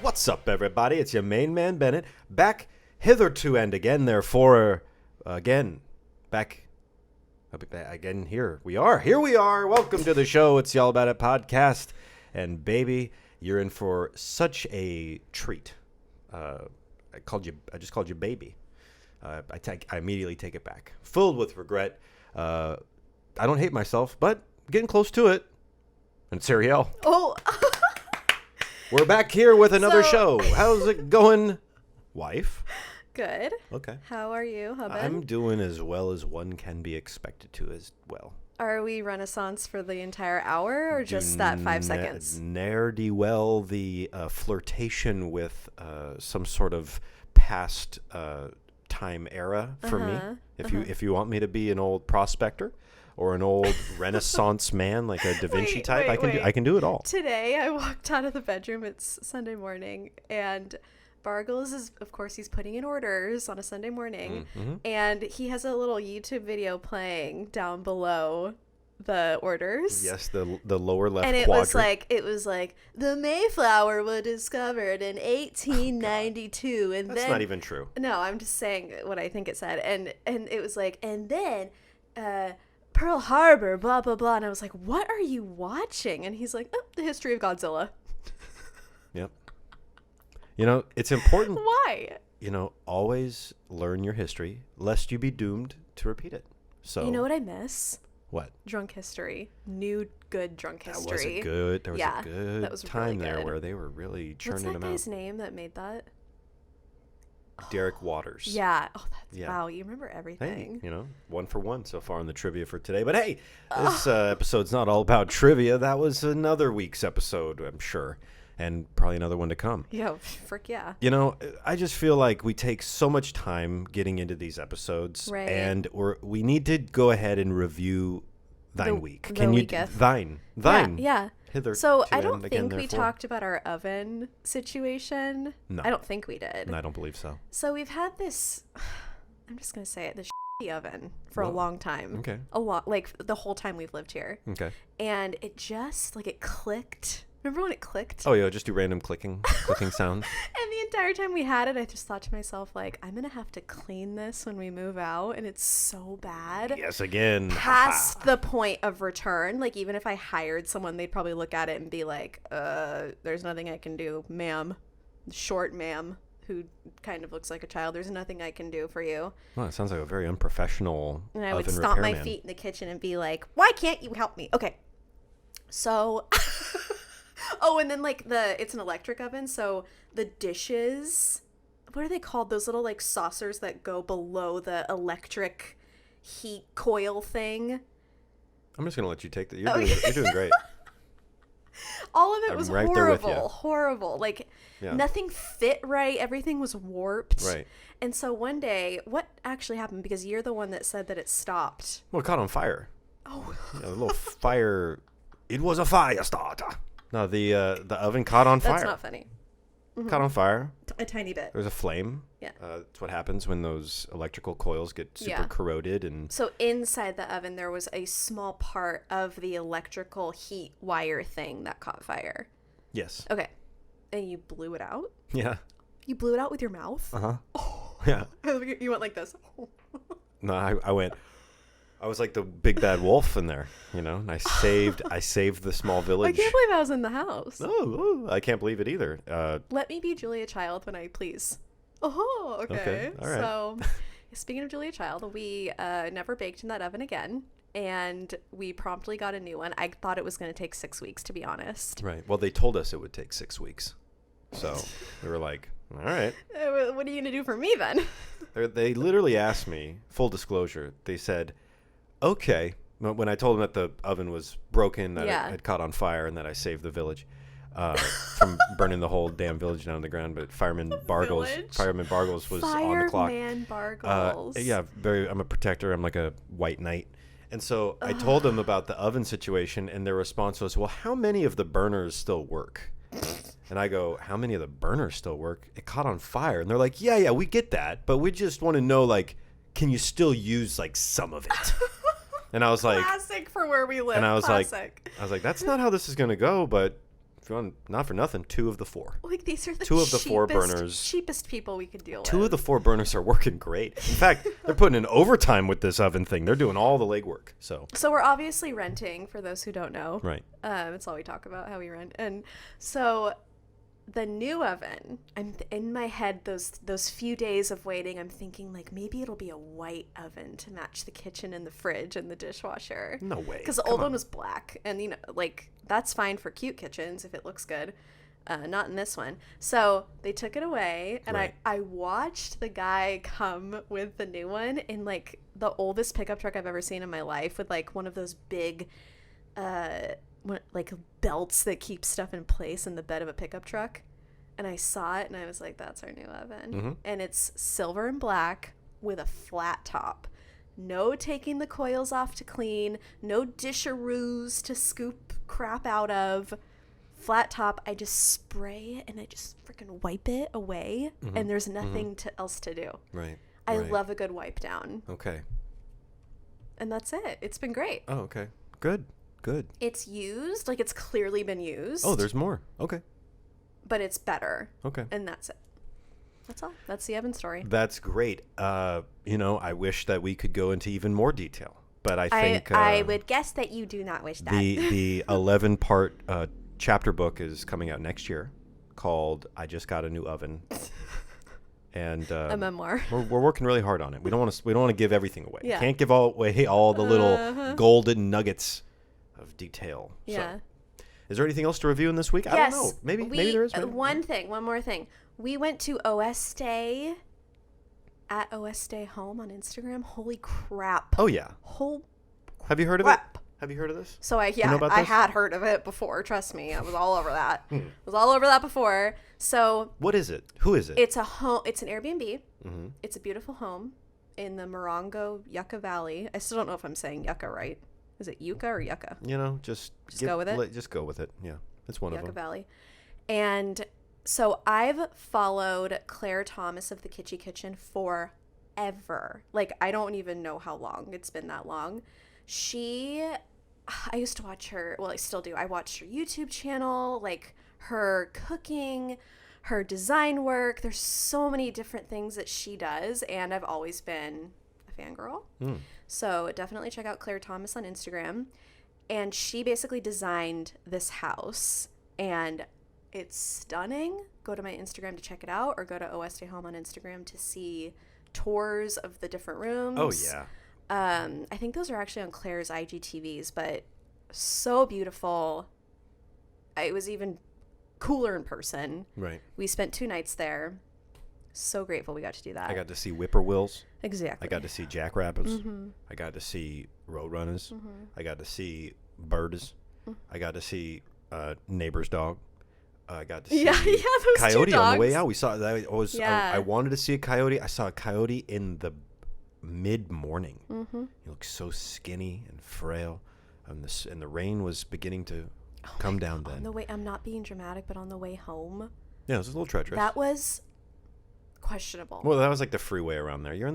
What's up, everybody? It's your main man, Bennett, back hitherto and again, therefore, back again here. Here we are. Welcome to the show. It's the All About It podcast. And baby, you're in for such a treat. I just called you baby. I immediately take it back. Filled with regret. I don't hate myself, but getting close to it. And it's Arielle. Oh. We're back here with another show. How's it going, wife? Good. Okay. How are you, hubby? I'm doing as well as one can be expected to as well. Are we Renaissance for the entire hour or just that 5 seconds? Ne'er-do-well the flirtation with some sort of past time era for me. If you want me to be an old prospector or an old Renaissance man, like a Da Vinci type, I can do it all. Today, I walked out of the bedroom. It's Sunday morning, and Bargle is, of course, he's putting in orders on a Sunday morning, and he has a little YouTube video playing down below the orders. Yes, the lower left and it quadrant. was like the Mayflower was discovered in 1892, and That's then not even true. No, I'm just saying what I think it said, and it was like, and then Pearl Harbor, blah blah blah, and I was like, what are you watching? And he's like, oh, the history of Godzilla. Yep. You know, it's important. Why? You know, always learn your history, lest you be doomed to repeat it. So You know what I miss? What? Drunk history. New good drunk history. There was a good that was time really there good. where they were really churning them What's that out. guy's name that made that? Derek Waters. Yeah. Oh, Yeah. Wow, you remember everything. Hey, you know, 1 for 1 so far in the trivia for today. But hey, this episode's not all about trivia. That was another week's episode, I'm sure, and probably another one to come. Yeah, frick yeah. You know, I just feel like we take so much time getting into these episodes, Right. and we need to go ahead and review thine week. the Can you weeketh. thine? Yeah. Hither So to I and don't again, think we therefore. talked about our oven situation. No. I don't think we did. And I don't believe so. So we've had this, I'm just going to say it, this shitty oven for a Whoa. long time. Okay. A lot, like the whole time we've lived here. Okay. And it just, like it clicked. Remember when it clicked? Oh, yeah, just do random clicking sounds. And the entire time we had it, I just thought to myself, like, I'm going to have to clean this when we move out. And it's so bad. Yes, again. Past the point of return. Like, even if I hired someone, they'd probably look at it and be like, there's nothing I can do, ma'am. Short ma'am, who kind of looks like a child. There's nothing I can do for you. Well, it sounds like a very unprofessional And I would oven stomp my repairman. feet in the kitchen and be like, why can't you help me? Okay. So... Oh, and then like it's an electric oven, so the dishes, what are they called? Those little like saucers that go below the electric heat coil thing. I'm just going to let you take that. Okay. You're doing great. All of it I'm was right there with you. horrible. Like Yeah. nothing fit right. Everything was warped. Right. And so one day, what actually happened? Because you're the one that said that it stopped. Well, it caught on fire. Oh. You know, a little fire. It was a fire starter. No, the oven caught on fire. That's not funny. Caught on fire. A tiny bit. There was a flame. Yeah. That's what happens when those electrical coils get super Yeah. corroded. And So inside the oven, there was a small part of the electrical heat wire thing that caught fire. yes. Okay. And you blew it out? Yeah. You blew it out with your mouth? Uh-huh. Yeah. You went like this. No, I was like the big bad wolf in there, you know, and I saved the small I village. can't believe I was in the house. Oh, I can't believe it either. Let me be Julia Child when I please. Oh, okay. Okay, all right. So, speaking of Julia Child, we never baked in that oven again, and we promptly got a new one. I thought it was going to take 6 weeks, to be honest. Right. Well, they told us it would take 6 weeks. So we were like, all right. What are you going to do for me then? They literally asked me, full disclosure, they said, okay, when I told them that the oven was broken, that Yeah. it had caught on fire, and that I saved the village from burning the whole damn village down to the ground, but Fireman Bargles was on the clock. Fireman Bargles. Yeah, I'm a protector. I'm like a white knight. And so I told them about the oven situation, and their response was, well, how many of the burners still work? And I go, how many of the burners still work? It caught on fire. And they're like, yeah, we get that, but we just want to know, like, can you still use, like, some of it? And I was like, classic for where we live. and I was classic. like, that's not how this is going to go, but if you want, not for nothing, 2 of the 4. Like, these are the Two of the 4 burners. cheapest people we could deal with. 2 of the 4 burners are working great. In fact, they're putting in overtime with this oven thing. They're doing all the legwork. So we're obviously renting, for those who don't know. right. It's all we talk about, how we rent. And so the new oven, I'm in my head, those few days of waiting, I'm thinking, like, maybe it'll be a white oven to match the kitchen and the fridge and the dishwasher. No way. Because the old one was black. And, you know, like, that's fine for cute kitchens if it looks good. Not in this one. So they took it away, and Right. I watched the guy come with the new one in, like, the oldest pickup truck I've ever seen in my life, with, like, one of those big like belts that keep stuff in place in the bed of a pickup truck. And I saw it and I was like, that's our new oven. Mm-hmm. And it's silver and black with a flat top. No taking the coils off to clean, no disharoos to scoop crap out of. Flat top, I just spray and I just freaking wipe it away, and there's nothing else to do. Right. I right. love a good wipe down. Okay. And that's it. It's been great. Oh, okay. Good. It's used, like, it's clearly been used. Oh, there's more. Okay. But it's better. Okay. And that's it. That's all. That's the Evan story. That's great. You know, I wish that we could go into even more detail, but I think I would guess that you do not wish that. the 11-part chapter book is coming out next year, called "I Just Got a New Oven," and a memoir. We're working really hard on it. We don't want to give everything away. Yeah. Can't give away all the little golden nuggets of detail. Yeah. So, is there anything else to review in this week? I don't know. Maybe there is. One more thing. We went to OS Day at OS Day Home on Instagram. Holy crap. Oh yeah. Have you heard of it? Have you heard of this? So I had heard of it before. Trust me, I was all over that. Before. So what is it? Who is it? It's a home. It's an Airbnb. Mm-hmm. It's a beautiful home in the Morongo Yucca Valley. I still don't know if I'm saying Yucca right. Is it Yucca or Yucca? You know, just go with it. Just go with it. Yeah, it's one Yucca of them. Valley. And so I've followed Claire Thomas of the Kitschy Kitchen forever. Like, I don't even know how long it's been that long. I used to watch her. Well, I still do. I watched her YouTube channel, like her cooking, her design work. There's so many different things that she does, and I've always been a fangirl. So definitely check out Claire Thomas on Instagram. And she basically designed this house, and it's stunning. Go to my Instagram to check it out, or go to OS Day Home on Instagram to see tours of the different rooms. Oh yeah. I think those are actually on Claire's IGTVs, but so beautiful. It was even cooler in person. Right. We spent 2 nights there. So grateful we got to do that. I got to see whippoorwills. Exactly. I got to see jackrabbits. I got to see roadrunners. I got to see birds. I got to see neighbor's dog. I got to see those coyote 2 dogs. on the way out. We saw that. Yeah. I wanted to see a coyote. I saw a coyote in the mid-morning. He looked so skinny and frail, and the rain was beginning to come down then. On the way, I'm not being dramatic, but on the way home, Yeah, it was a little treacherous. that was questionable. Well, that was like the freeway around there. You're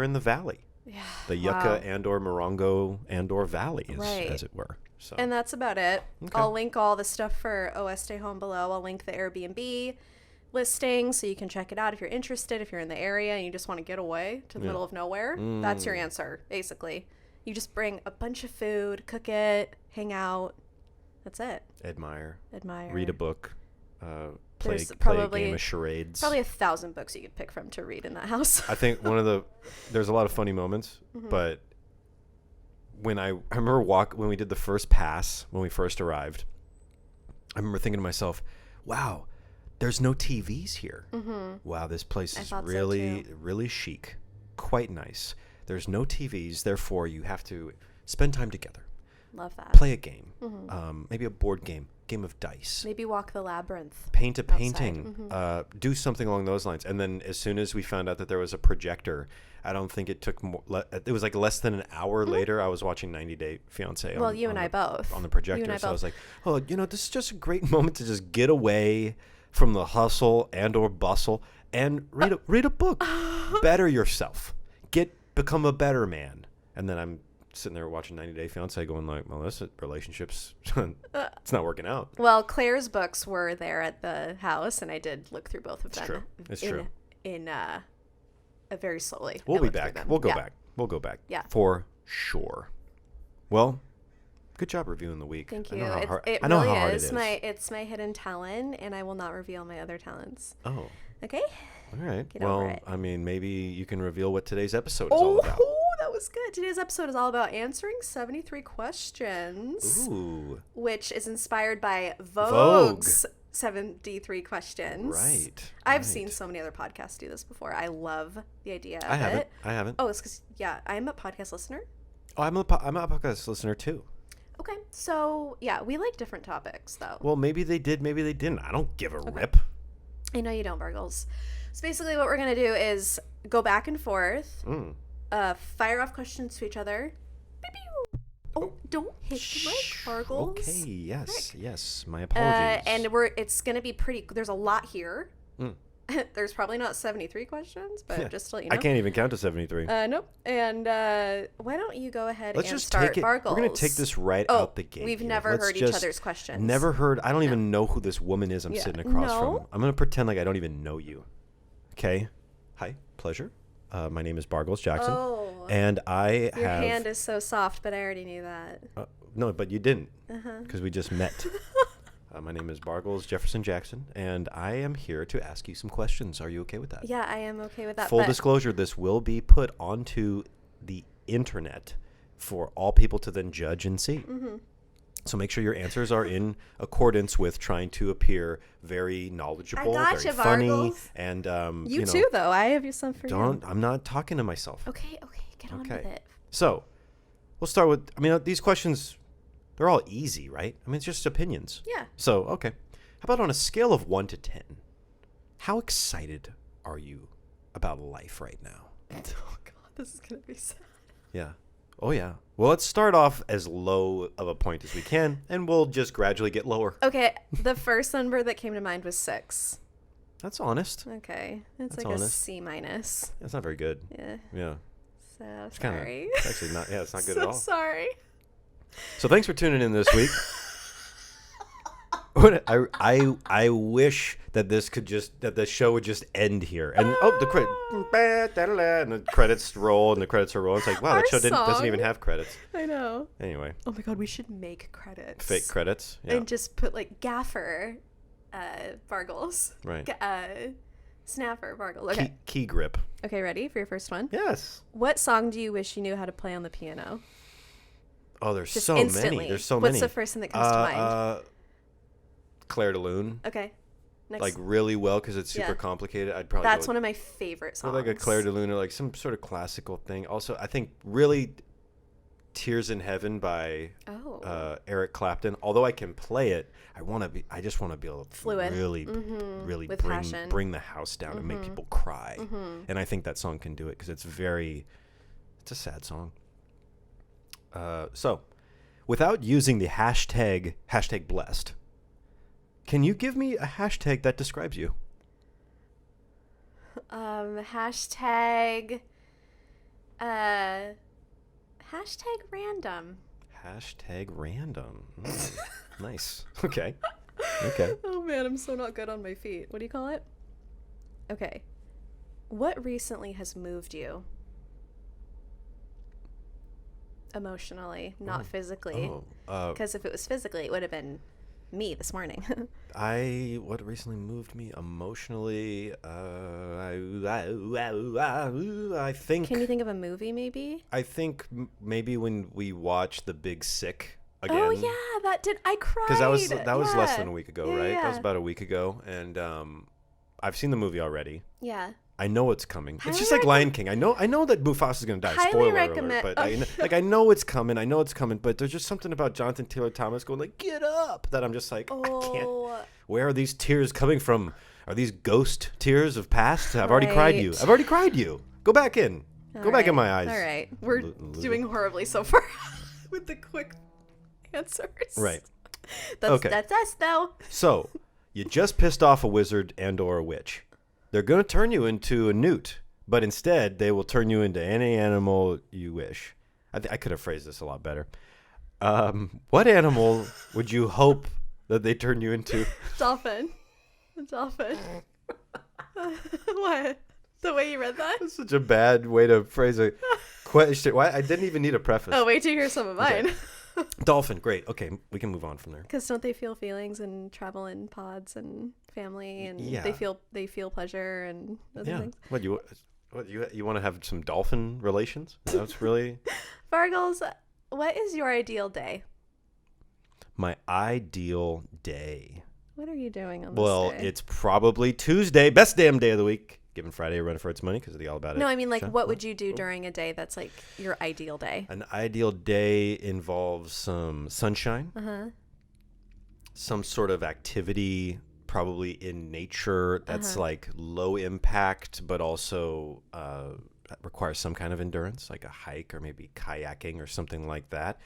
in the valley. Yeah. The Yucca and/or Morongo and/or Valley, as it were. So. And that's about it. Okay. I'll link all the stuff for OS Stay Home below. I'll link the Airbnb listing so you can check it out if you're interested. If you're in the area and you just want to get away to the middle of nowhere, that's your answer, basically. You just bring a bunch of food, cook it, hang out. That's it. Admire. Read a book. Play a game of charades. Probably 1,000 books you could pick from to read in that house. I think there's a lot of funny moments, but I remember when we did the first pass, when we first arrived, I remember thinking to myself, wow, there's no TVs here. Wow, this place is really, really chic. Quite nice. There's no TVs, therefore you have to spend time together. Love that. Play a game. Maybe a board game of dice. Maybe walk the labyrinth. Paint a painting. Do something along those lines. And then as soon as we found out that there was a projector, I don't think it took more. It was like less than an hour later. I was watching 90 Day Fiancé. Well, you and I both on the projector. So I was like, oh, this is just a great moment to just get away from the hustle and/or bustle and read a book. Better yourself. Become a better man. And then I'm sitting there watching 90 Day Fiance going like, well, this relationship's, it's not working out. Well, Claire's books were there at the house, and I did look through both of them. True. It's true. Very slowly. We'll be back. We'll go back. We'll go back. Yeah. For sure. Well, good job reviewing the week. Thank you. I know how hard it is. It's my hidden talent, and I will not reveal my other talents. Oh. Okay? All right. Get over it. I mean, maybe you can reveal what today's episode is all about. Oh, that was good. Today's episode is all about answering 73 questions. Ooh. Which is inspired by Vogue's 73 questions. Right. I've seen so many other podcasts do this before. I love the idea of it. I haven't. Oh, it's because, I'm a podcast listener. Oh, I'm a podcast listener too. Okay. So, we like different topics, though. Well, maybe they did, maybe they didn't. I don't give a rip. I know you don't, Bargles. So basically what we're going to do is go back and forth, fire off questions to each other. Oh, don't hit the mic, Bargles. Okay, yes. My apologies. And it's going to be pretty, there's a lot here. There's probably not 73 questions, but just to let you know. I can't even count to 73. Nope. And why don't you go ahead Let's and just start, take it. Bargles. We're going to take this right out the gate. We've here. never Let's heard each other's questions. Never heard. I don't even know who this woman is I'm sitting across from. I'm going to pretend like I don't even know you. Okay? Hi. Pleasure. My name is Bargles Jackson. Oh. And I Your have... hand is so soft, but I already knew that. No, but you didn't. Because we just met. My name is Bargles Jefferson Jackson, and I am here to ask you some questions. Are you okay with that? Yeah, I am okay with that. Full disclosure, this will be put onto the internet for all people to then judge and see. So make sure your answers are in accordance with trying to appear very knowledgeable, very funny, Bargles. and You too, though. I have you some for you. I'm not talking to myself. Okay, get on with it. So we'll start with. I mean, these questions, they're all easy, right? I mean, it's just opinions. Yeah. So okay, how about on a scale of 1 to 10? How excited are you about life right now? Oh God, this is gonna be sad. Yeah. Oh, yeah. Well, let's start off as low of a point as we can, and we'll just gradually get lower. Okay, the first number that came to mind was 6. That's honest. Okay, it's That's like honest. a C minus. That's not very good. Yeah. Yeah. So It's sorry. It's actually not. Yeah, it's not good So at all. sorry. So thanks for tuning in this week. I wish that the show would just end here, and the credits roll, and the credits are rolling. It's like, wow, that show doesn't even have credits. I know. Anyway. Oh my God, we should make credits. Fake credits. Yeah. And just put like Gaffer, Bargles. Right. Snapper, Bargle. Okay. Key grip. Okay, ready for your first one? Yes. What song do you wish you knew how to play on the piano? Oh, there's Just so instantly. many. There's so many. What's the first thing that comes to mind? Claire de Lune. Okay. Next. Like really well because it's super complicated. I'd probably That's one of my favorite songs. like a Claire de Lune or like some sort of classical thing. Also, I think really Tears in Heaven by Eric Clapton. Although I can play it, I just want to be able to fluid, really with passion. bring the house down and make people cry. And I think that song can do it because it's a sad song. So, without using the hashtag blessed, can you give me a hashtag that describes you? Hashtag random. Hashtag random. Nice. Okay. Oh man, I'm so not good on my feet. What do you call it? Okay. What recently has moved you? Emotionally, not physically. Because if it was physically, it would have been me this morning. What recently moved me emotionally? I think. Can you think of a movie, maybe? I think maybe when we watched The Big Sick again. Oh yeah, that did. I cried. Because that was less than a week ago, right? Yeah. That was about a week ago, and I've seen the movie already. Yeah. I know it's coming. Highly It's just like Lion King. I know that Mufasa's gonna die. Highly Spoiler recommend- alert. But I know it's coming. But there's just something about Jonathan Taylor Thomas going like, "Get up!" that I'm just like, I can't. Where are these tears coming from? Are these ghost tears of past? I've already cried you. Go back in. Go back in my eyes. All right. We're doing horribly so far with the quick answers. Right. That's us though. So, you just pissed off a wizard and or a witch. They're going to turn you into a newt, but instead they will turn you into any animal you wish. I could have phrased this a lot better. What animal would you hope that they turn you into? Dolphin. A dolphin. What? The way you read that? That's such a bad way to phrase a question. Why? I didn't even need a preface. Oh, wait till you hear some of mine. Okay. Dolphin, great. Okay, we can move on from there. Because don't they feel feelings and travel in pods and family and they feel pleasure and other things? What you want to have some dolphin relations? That's really Bargles, what is your ideal day? my ideal day. What are you doing on this Well, day? it's probably Tuesday, best damn day of the week. Giving Friday a run for its money because of the All About It. No, I mean, like, show. what would you do during a day that's, like, your ideal day? An ideal day involves some sunshine, some sort of activity, probably in nature that's like low impact, but also requires some kind of endurance, like a hike or maybe kayaking or something like that.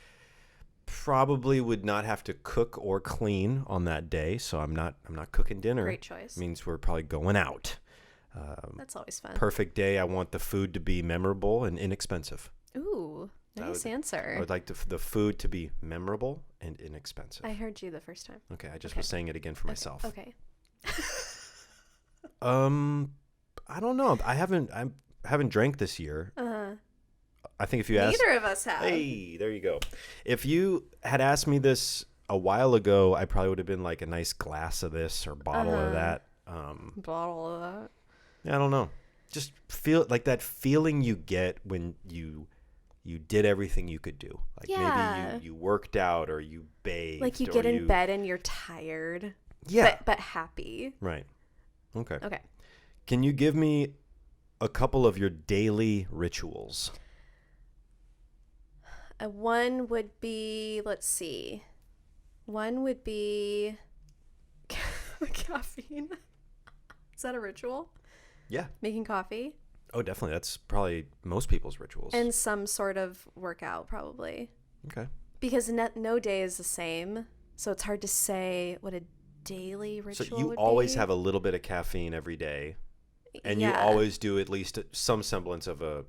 Probably would not have to cook or clean on that day, so I'm not cooking dinner. Great choice. Means we're probably going out. That's always fun. Perfect day. I want the food to be memorable and inexpensive. Ooh, nice answer. I would like the food to be memorable and inexpensive. I heard you the first time. Okay, I just was saying it again for myself. Okay. I don't know. I haven't drank this year. I think if you asked, Neither of us have. hey, there you go. If you had asked me this a while ago, I probably would have been like a nice glass of this or bottle of that. Bottle of that. I don't know. Just feel like that feeling you get when you did everything you could do. Like maybe you worked out or you bathed. Like you get in bed and you're tired. Yeah. But happy. Right. Okay. Okay. Can you give me a couple of your daily rituals? One would be, let's see. One would be caffeine. Is that a ritual? Yeah. Making coffee? Oh, definitely. That's probably most people's rituals. And some sort of workout, probably. Okay. Because no day is the same. So it's hard to say what a daily ritual So you would always be. have a little bit of caffeine every day. And you always do at least some semblance of a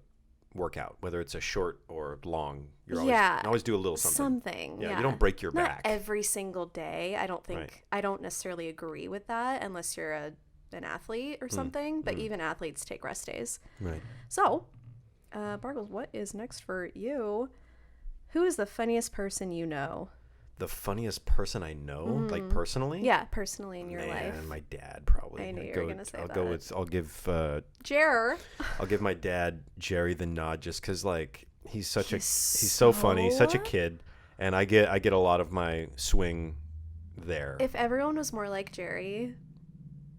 workout, whether it's a short or long. You always do a little something. Yeah. You don't break your Not back. every single day. I don't think Right. I don't necessarily agree with that unless you're an athlete or something. But even athletes take rest days. Right. So, Bargles, what is next for you? Who is the funniest person you know? The funniest person I know, like personally? Yeah, personally in your Man, life. my dad probably. I knew you were gonna say that. I'll give Jer. I'll give my dad Jerry the nod just because like he's so funny, such a kid, and I get a lot of my swing there. If everyone was more like Jerry,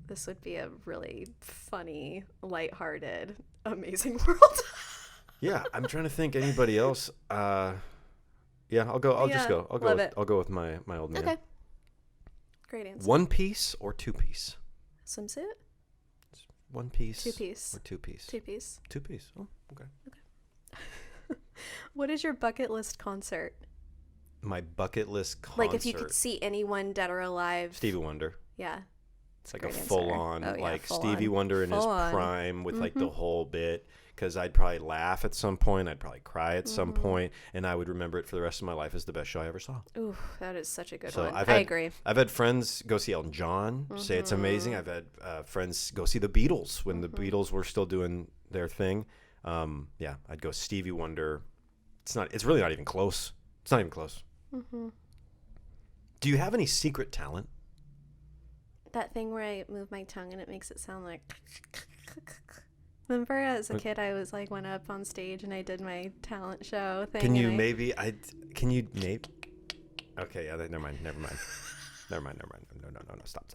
this would be a really funny, lighthearted, amazing world. Yeah, I'm trying to think anybody else. Yeah, I'll go. I'll go with my old man. Okay. Great answer. One piece or two piece? Swimsuit? One piece. Two piece. Or two piece. Two piece. Two piece. Oh, okay. What is your bucket list concert? My bucket list concert. Like if you could see anyone dead or alive. Stevie Wonder. Yeah. It's like a Great answer. full on, Oh, yeah, like full Stevie on. Wonder in his Full on. prime with like the whole bit. Because I'd probably laugh at some point. I'd probably cry at some point, and I would remember it for the rest of my life as the best show I ever saw. Ooh, that is such a good So one. I agree. I've had friends go see Elton John, say it's amazing. I've had friends go see the Beatles when the Beatles were still doing their thing. Yeah, I'd go Stevie Wonder. It's really not even close. It's not even close. Do you have any secret talent? That thing where I move my tongue and it makes it sound like... Remember as a kid I was like went up on stage and I did my talent show thing. Can you maybe Okay, yeah, never mind. No, stop.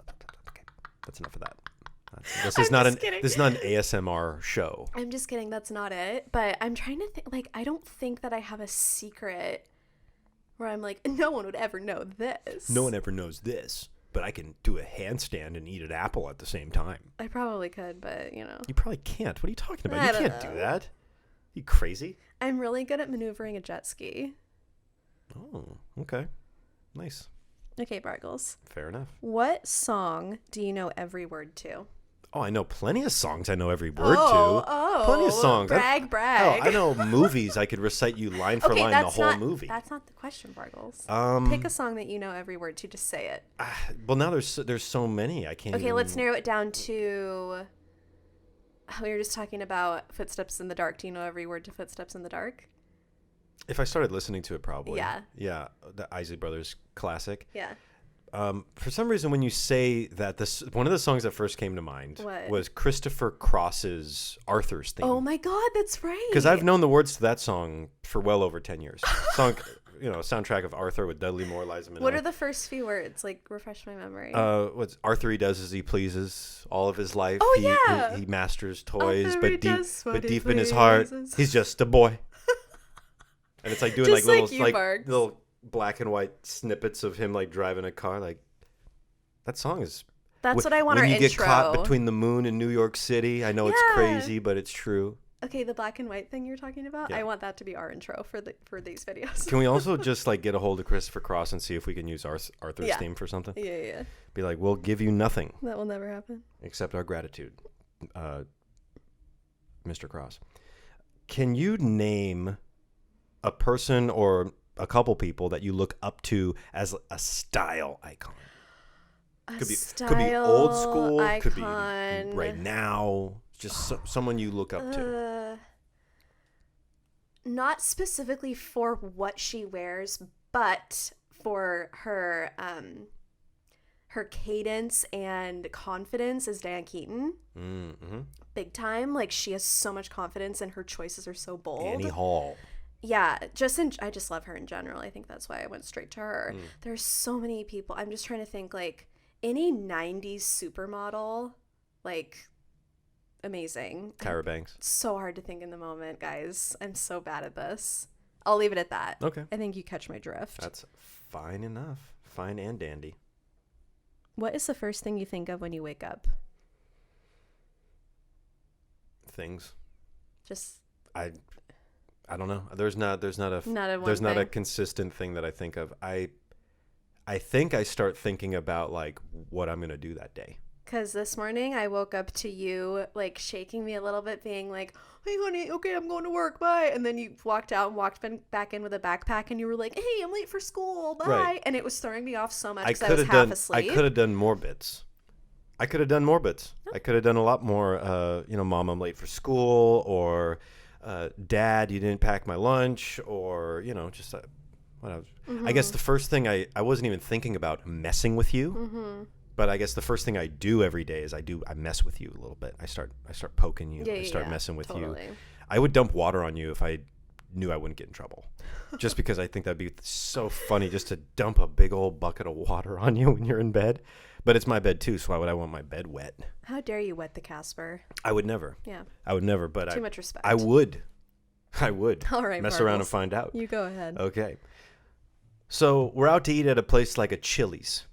Okay. That's enough of that. This is not an ASMR show. I'm just kidding, that's not it. But I'm trying to think, like, I don't think that I have a secret where I'm like, no one would ever know this. No one ever knows this. But I can do a handstand and eat an apple at the same time. I probably could, but, you know. You probably can't. What are you talking about? I You don't can't know. do that. You crazy? I'm really good at maneuvering a jet ski. Oh, okay. Nice. Okay, Bargles. Fair enough. What song do you know every word to? Oh, I know plenty of songs I know every word Oh, to. Plenty of songs. Brag. Hell, I know movies I could recite you line for Okay, line the whole movie. That's not the question, Bargles. Um, Pick a song that you know every word to. Just say it. Well, now there's so many. I can't Okay, even... let's narrow it down to... We were just talking about Footsteps in the Dark. Do you know every word to Footsteps in the Dark? If I started listening to it, probably. Yeah. Yeah, the Isley Brothers classic. Yeah. For some reason, when you say that, one of the songs that first came to mind was Christopher Cross's Arthur's theme. Oh my God, that's right. Because I've known the words to that song for well over 10 years. Soundtrack of Arthur with Dudley Moore, Liza Minnelli. What are the first few words? Like, refresh my memory. What's Arthur? He does as he pleases all of his life. Oh, he, he masters toys, Arthur, but deep in his heart, he's just a boy. And it's like doing Just like like little you, Barks. little black and white snippets of him like driving a car. Like that song is. That's what I want our intro. When you intro. get caught between the moon and New York City, I know it's crazy, but it's true. Okay, the black and white thing you're talking about. Yeah. I want that to be our intro for these videos. Can we also just like get a hold of Christopher Cross and see if we can use Arthur's theme for something? Yeah. Be like, we'll give you nothing That will never happen. except our gratitude, Mr. Cross. Can you name a person or a couple people that you look up to as a style icon? Could be old school, icon. could be right now. Just someone you look up to. Not specifically for what she wears, but for her her cadence and confidence is Diane Keaton. Mm-hmm. Big time. Like, she has so much confidence and her choices are so bold. Annie Hall. Yeah, I just love her in general. I think that's why I went straight to her. There's so many people. I'm just trying to think, like, any 90s supermodel, like, amazing. Tyra Banks. It's so hard to think in the moment, guys. I'm so bad at this. I'll leave it at that. Okay. I think you catch my drift. That's fine enough. Fine and dandy. What is the first thing you think of when you wake up? Things. Just I don't know. There's not a consistent thing that I think of. I think I start thinking about like what I'm gonna do that day. because this morning I woke up to you like shaking me a little bit, being like, "Hey, honey, okay, I'm going to work, bye." And then you walked out and walked back in with a backpack, and you were like, "Hey, I'm late for school, bye." Right. And it was throwing me off so much because I was half asleep. I could have done more bits. I could have done more bits. I could have done a lot more. Mom, I'm late for school, or Dad, you didn't pack my lunch, or just what I was. Mm-hmm. I guess the first thing I wasn't even thinking about messing with you. Mm-hmm. But I guess the first thing I do every day is I mess with you a little bit. I start poking you. I start messing with you. I would dump water on you if I knew I wouldn't get in trouble. Just because I think that'd be so funny just to dump a big old bucket of water on you when you're in bed. But it's my bed too, so why would I want my bed wet? How dare you wet the Casper? I would never. Yeah. I would never, but Too much respect. I would. All right, mess Bargles. around and find out. You go ahead. Okay. So we're out to eat at a place like a Chili's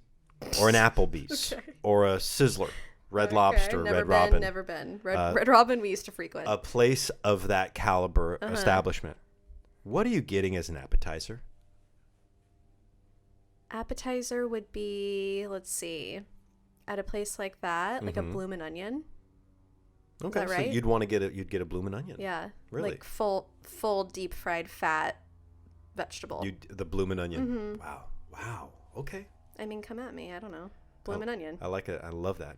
or an Applebee's or a Sizzler, Red Lobster, Red Robin. Never been. Red Robin we used to frequent. A place of that caliber establishment. What are you getting as an appetizer? Appetizer would be, let's see, at a place like that, like a bloomin' onion. Okay, Is that right? So you'd get a bloomin' onion. Yeah. Really? Like full deep fried fat vegetable. The bloomin' onion. Mm-hmm. Wow. Okay. I mean, come at me. I don't know. Bloomin' onion. I like it. I love that.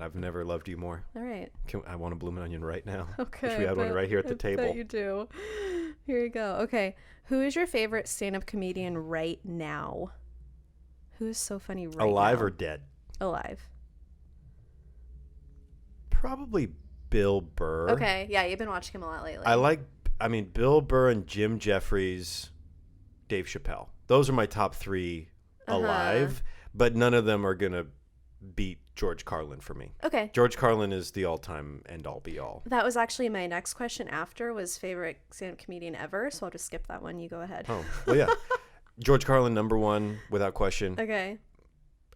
I've never loved you more. All right. I want a bloomin' onion right now. Okay. Wish we had one right here at the table. I bet you do. Here you go. Okay. Who is your favorite stand-up comedian right now? Who is so funny right now? Alive or dead? Alive. Probably Bill Burr. Okay. Yeah, you've been watching him a lot lately. Bill Burr and Jim Jeffries, Dave Chappelle. Those are my top three alive, but none of them are going to beat George Carlin for me. Okay. George Carlin is the all-time end-all be-all. That was actually my next question after was favorite stand-up comedian ever, so I'll just skip that one. You go ahead. Oh, well, yeah. George Carlin, number one, without question. Okay.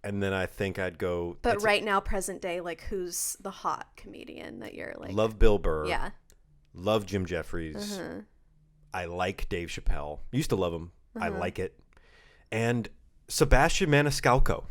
And then I think I'd go... But right now, present day, like, who's the hot comedian that you're, like... Love Bill Burr. Yeah. Love Jim Jeffries. I like Dave Chappelle. Used to love him. I like it. And Sebastian Maniscalco.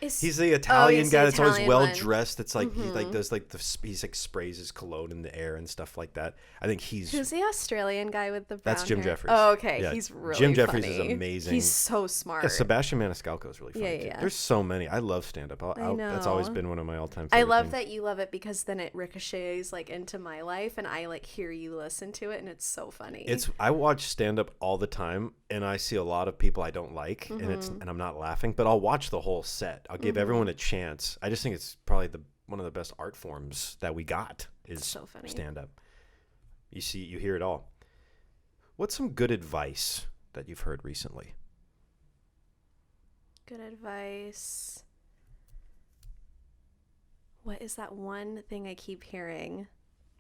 He's the Italian guy that's always Italian well one. dressed. It's like he like does like he's like sprays his cologne in the air and stuff like that. I think Who's the Australian guy with the brown that's Jim hair? Jeffries. Oh, okay. Yeah, He's really Jim Jeffries funny. is amazing. He's so smart. Yeah, Sebastian Maniscalco is really funny. Yeah, too. yeah. There's so many. I love stand up. That's always been one of my all time. I love that you love it because then it ricochets like into my life, and I like hear you listen to it, and it's so funny. I watch stand up all the time, and I see a lot of people I don't like, and I'm not laughing, but I'll watch the whole set. I'll give everyone a chance. I just think it's probably one of the best art forms that we got is so funny. stand up. You hear it all. What's some good advice that you've heard recently? Good advice. What is that one thing I keep hearing?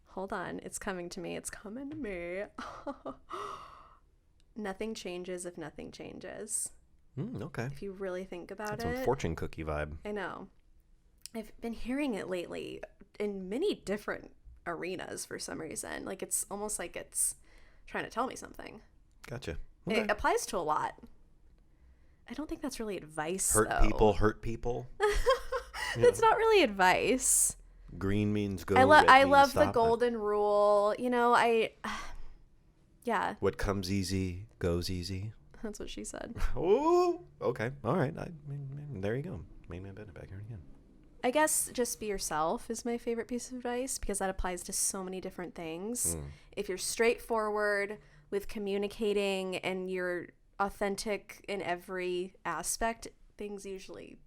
Hold on, it's coming to me. It's coming to me. Nothing changes if nothing changes. Okay. If you really think about That's it. some fortune cookie vibe. I know. I've been hearing it lately in many different arenas for some reason. Like it's almost like it's trying to tell me something. Gotcha. Okay. It applies to a lot. I don't think that's really advice. Hurt people. That's not really advice. Green means go. I red love means the stop. golden rule. You know, yeah. What comes easy goes easy. That's what she said. Oh, okay. All right. There you go. Main man Bennett back here again. I guess just be yourself is my favorite piece of advice because that applies to so many different things. If you're straightforward with communicating and you're authentic in every aspect, things usually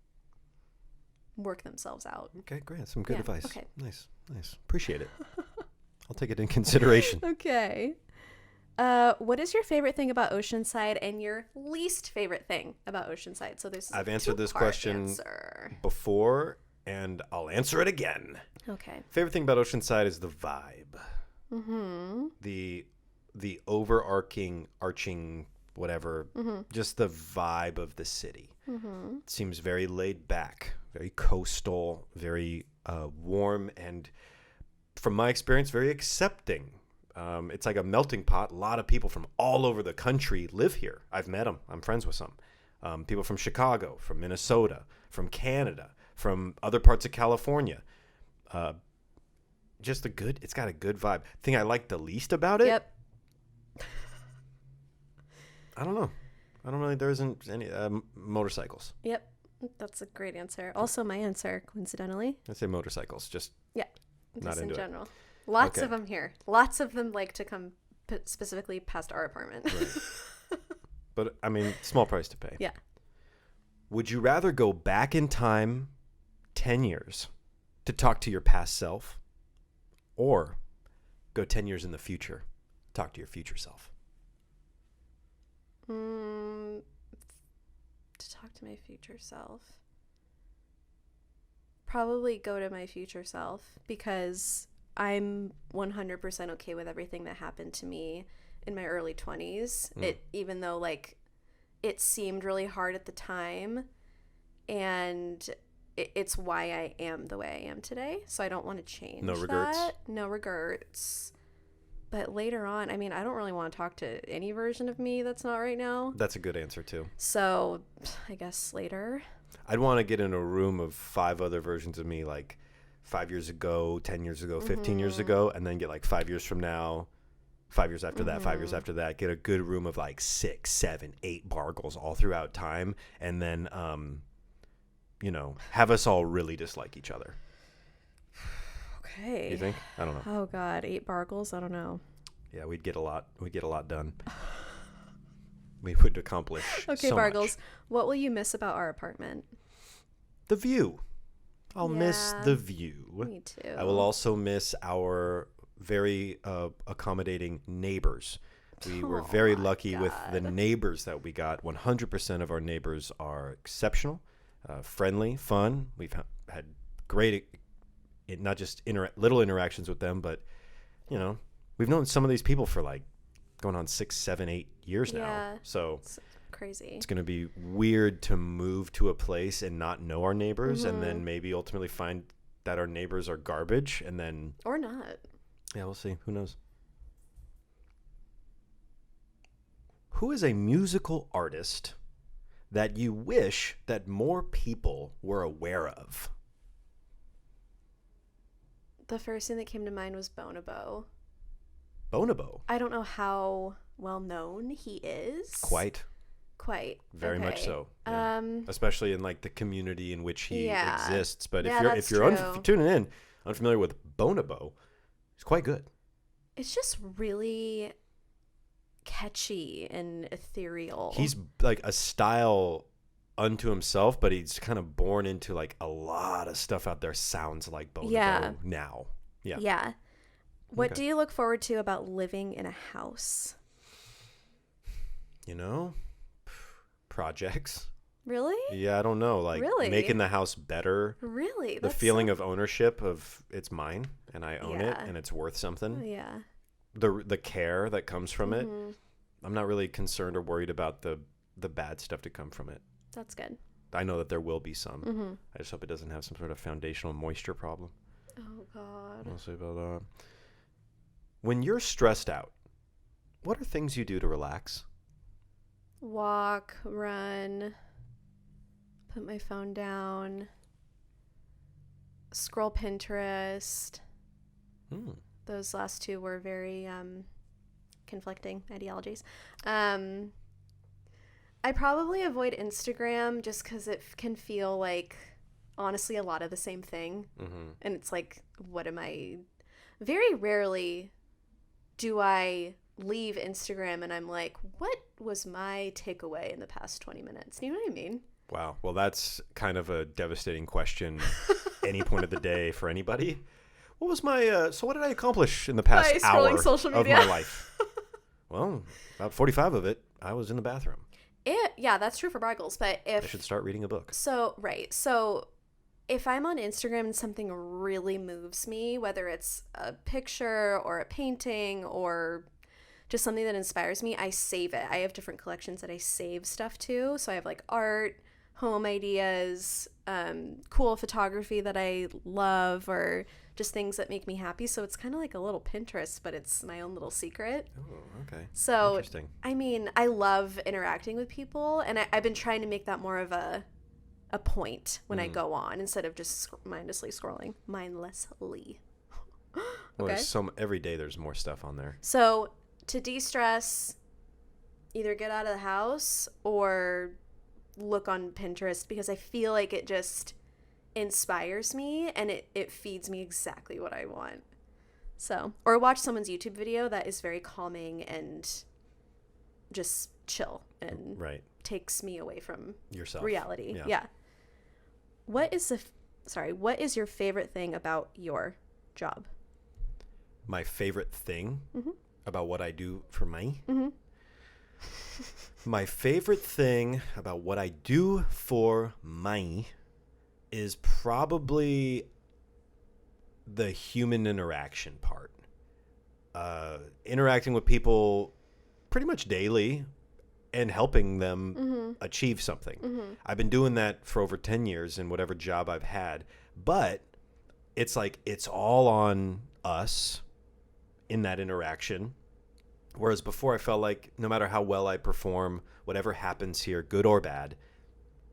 work themselves out. Okay, great. Some good advice. Okay. Nice. Appreciate it. I'll take it in consideration. Okay. What is your favorite thing about Oceanside and your least favorite thing about Oceanside? So there's I've answered this two-part question answer. before, and I'll answer it again. Okay. Favorite thing about Oceanside is the vibe. The arching whatever, just the vibe of the city. It seems very laid back, very coastal, very warm, and from my experience, very accepting. It's like a melting pot. A lot of people from all over the country live here. I've met them. I'm friends with some. People from Chicago, from Minnesota, from Canada, from other parts of California. It's got a good vibe. Thing I like the least about it? Yep. I don't know. There isn't any motorcycles. Yep. That's a great answer. Also my answer, coincidentally. I'd say motorcycles. Just Yeah. Not Just in into it. general. Lots Okay. of them here. Lots of them like to come specifically past our apartment. Right. But I mean, small price to pay. Yeah. Would you rather go back in time 10 years to talk to your past self, or go 10 years in the future, talk to your future self? To talk to my future self. Probably go to my future self because I'm 100% okay with everything that happened to me in my early 20s. Even though like it seemed really hard at the time, and it's why I am the way I am today. So I don't want to change No regrets? that. No regrets. But later on, I mean, I don't really want to talk to any version of me that's not right now. That's a good answer too. So I guess later. I'd want to get in a room of 5 other versions of me, like 5 years ago, 10 years ago, 15 years ago, and then get like 5 years from now, 5 years after that, 5 years after that, get a good room of like 6, 7, 8 Bargles all throughout time, and then, have us all really dislike each other. Okay. You think? I don't know. Oh God, 8 Bargles? I don't know. Yeah, we'd get a lot done. We would accomplish Okay, so Bargles. much. What will you miss about our apartment? The view. I'll miss Yeah. the view. Me too. I will also miss our very accommodating neighbors. We were very lucky with the neighbors that we got. 100% of our neighbors are exceptional, friendly, fun. We've had great, not just little interactions with them, but, we've known some of these people for like going on 6, 7, 8 years now. Yeah. So It's crazy. it's going to be weird to move to a place and not know our neighbors, and then maybe ultimately find that our neighbors are garbage, and then Or not. yeah, we'll see. Who knows? Who is a musical artist that you wish that more people were aware of? The first thing that came to mind was Bonobo. Bonobo? I don't know how well known he is. Quite. Very much so. Yeah. Especially in like the community in which he exists. But if you're tuning in, unfamiliar with Bonobo, he's quite good. It's just really catchy and ethereal. He's like a style unto himself, but he's kind of born into like a lot of stuff out there sounds like Bonobo now. Yeah. What do you look forward to about living in a house? You know, projects. Really? Yeah, I don't know. Like making the house better. Really? The feeling of ownership of it's mine and I own it and it's worth something. Yeah. The care that comes from it. I'm not really concerned or worried about the bad stuff to come from it. That's good. I know that there will be some. I just hope it doesn't have some sort of foundational moisture problem. Oh, God. I'll say about that. When you're stressed out, what are things you do to relax? Walk, run, put my phone down, scroll Pinterest. Those last two were very conflicting ideologies. I probably avoid Instagram just because it can feel like, honestly, a lot of the same thing. And it's like, what am I... Very rarely do I leave Instagram and I'm like, what was my takeaway in the past 20 minutes? You know what I mean? Wow. Well, that's kind of a devastating question any point of the day for anybody. What was my... so what did I accomplish in the past hour social media of my life? Well, about 45 of it, I was in the bathroom. Yeah, that's true for Bargles, but if... I should start reading a book. So if I'm on Instagram and something really moves me, whether it's a picture or a painting or just something that inspires me, I save it. I have different collections that I save stuff to. So I have like art, home ideas, cool photography that I love, or just things that make me happy. So it's kind of like a little Pinterest, but it's my own little secret. Oh, okay. So, interesting. I mean, I love interacting with people, and I've been trying to make that more of a point when I go on instead of just mindlessly scrolling. Mindlessly. Okay. Well, every day there's more stuff on there. So to de-stress, either get out of the house or look on Pinterest, because I feel like it just inspires me and it feeds me exactly what I want. So, or watch someone's YouTube video that is very calming and just chill and takes me away from yourself. Reality. Yeah. What is your favorite thing about your job? My favorite thing about what I do for money? My favorite thing about what I do for money is probably the human interaction part. Interacting with people pretty much daily and helping them achieve something. I've been doing that for over 10 years in whatever job I've had, but it's like it's all on us in that interaction. Whereas before I felt like no matter how well I perform, whatever happens here, good or bad,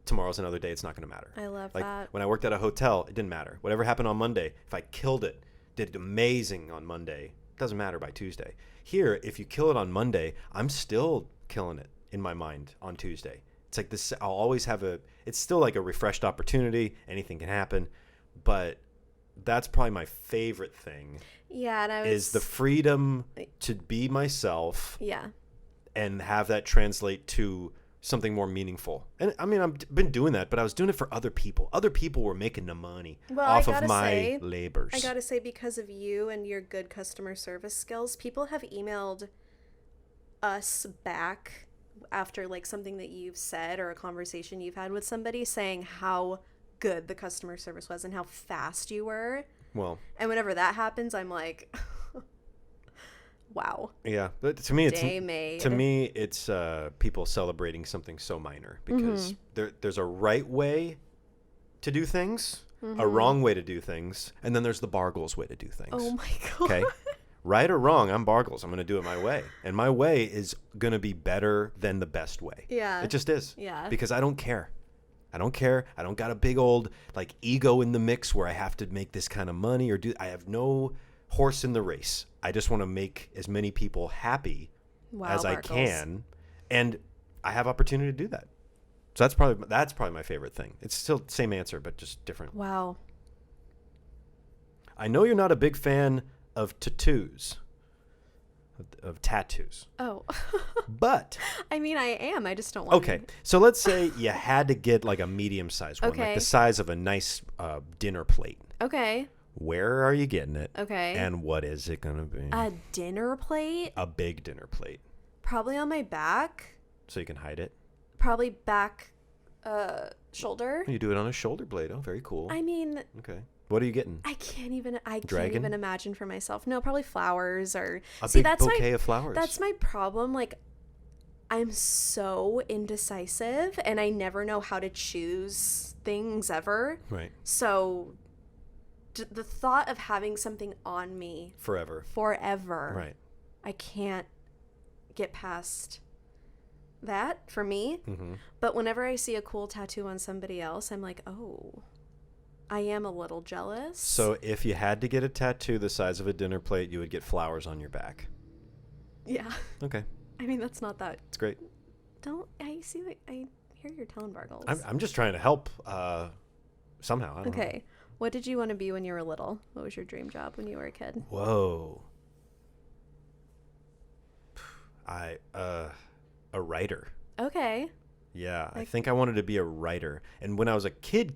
tomorrow's another day, it's not going to matter. I love like, that. When I worked at a hotel, it didn't matter. Whatever happened on Monday, if I killed it, did amazing on Monday, it doesn't matter by Tuesday. Here, if you kill it on Monday, I'm still killing it in my mind on Tuesday. It's like this, I'll always have it's still like a refreshed opportunity. Anything can happen. But that's probably my favorite thing. Yeah, and is the freedom to be myself. Yeah. And have that translate to something more meaningful. And I mean, I've been doing that, but I was doing it for other people. Other people were making the money off of my labors. I gotta say, because of you and your good customer service skills, people have emailed us back after like something that you've said or a conversation you've had with somebody saying how good the customer service was and how fast you were. Well, and whenever that happens, I'm like, wow. Yeah, but to me, it's people celebrating something so minor, because there's a right way to do things, a wrong way to do things, and then there's the Bargle's way to do things. Oh my god. Okay, Right or wrong, I'm Bargles. I'm going to do it my way. And my way is going to be better than the best way. Yeah. It just is. Yeah. Because I don't care. I don't care. I don't got a big old like ego in the mix where I have to make this kind of money or do. I have no horse in the race. I just want to make as many people happy as I can, and I have opportunity to do that. So that's probably my favorite thing. It's still the same answer, but just different. Wow. I know you're not a big fan of tattoos. Of tattoos. Oh. But I mean, I am. I just don't want okay. So let's say you had to get like a medium-sized one, Okay. like the size of a nice dinner plate. Okay. Where are you getting it? Okay. And what is it going to be? A dinner plate? A big dinner plate. Probably on my back. So you can hide it? Probably back shoulder. You do it on a shoulder blade. Oh, very cool. I mean, Okay. What are you getting? I can't even Dragon? imagine for myself. No, probably flowers or A see big that's bouquet my of flowers. that's my problem. Like I'm so indecisive and I never know how to choose things ever. Right. So the thought of having something on me Forever. Right. I can't get past that for me. Mm-hmm. But whenever I see a cool tattoo on somebody else, I'm like, oh, I am a little jealous. So if you had to get a tattoo the size of a dinner plate, you would get flowers on your back. Yeah. Okay. I mean, that's not that. It's great. I see, like, I hear your tone, Bargles. I'm just trying to help somehow. I don't know. Okay. What did you want to be when you were little? What was your dream job when you were a kid? Whoa. A writer. Okay. Yeah, I Like- think I wanted to be a writer. And when I was a kid,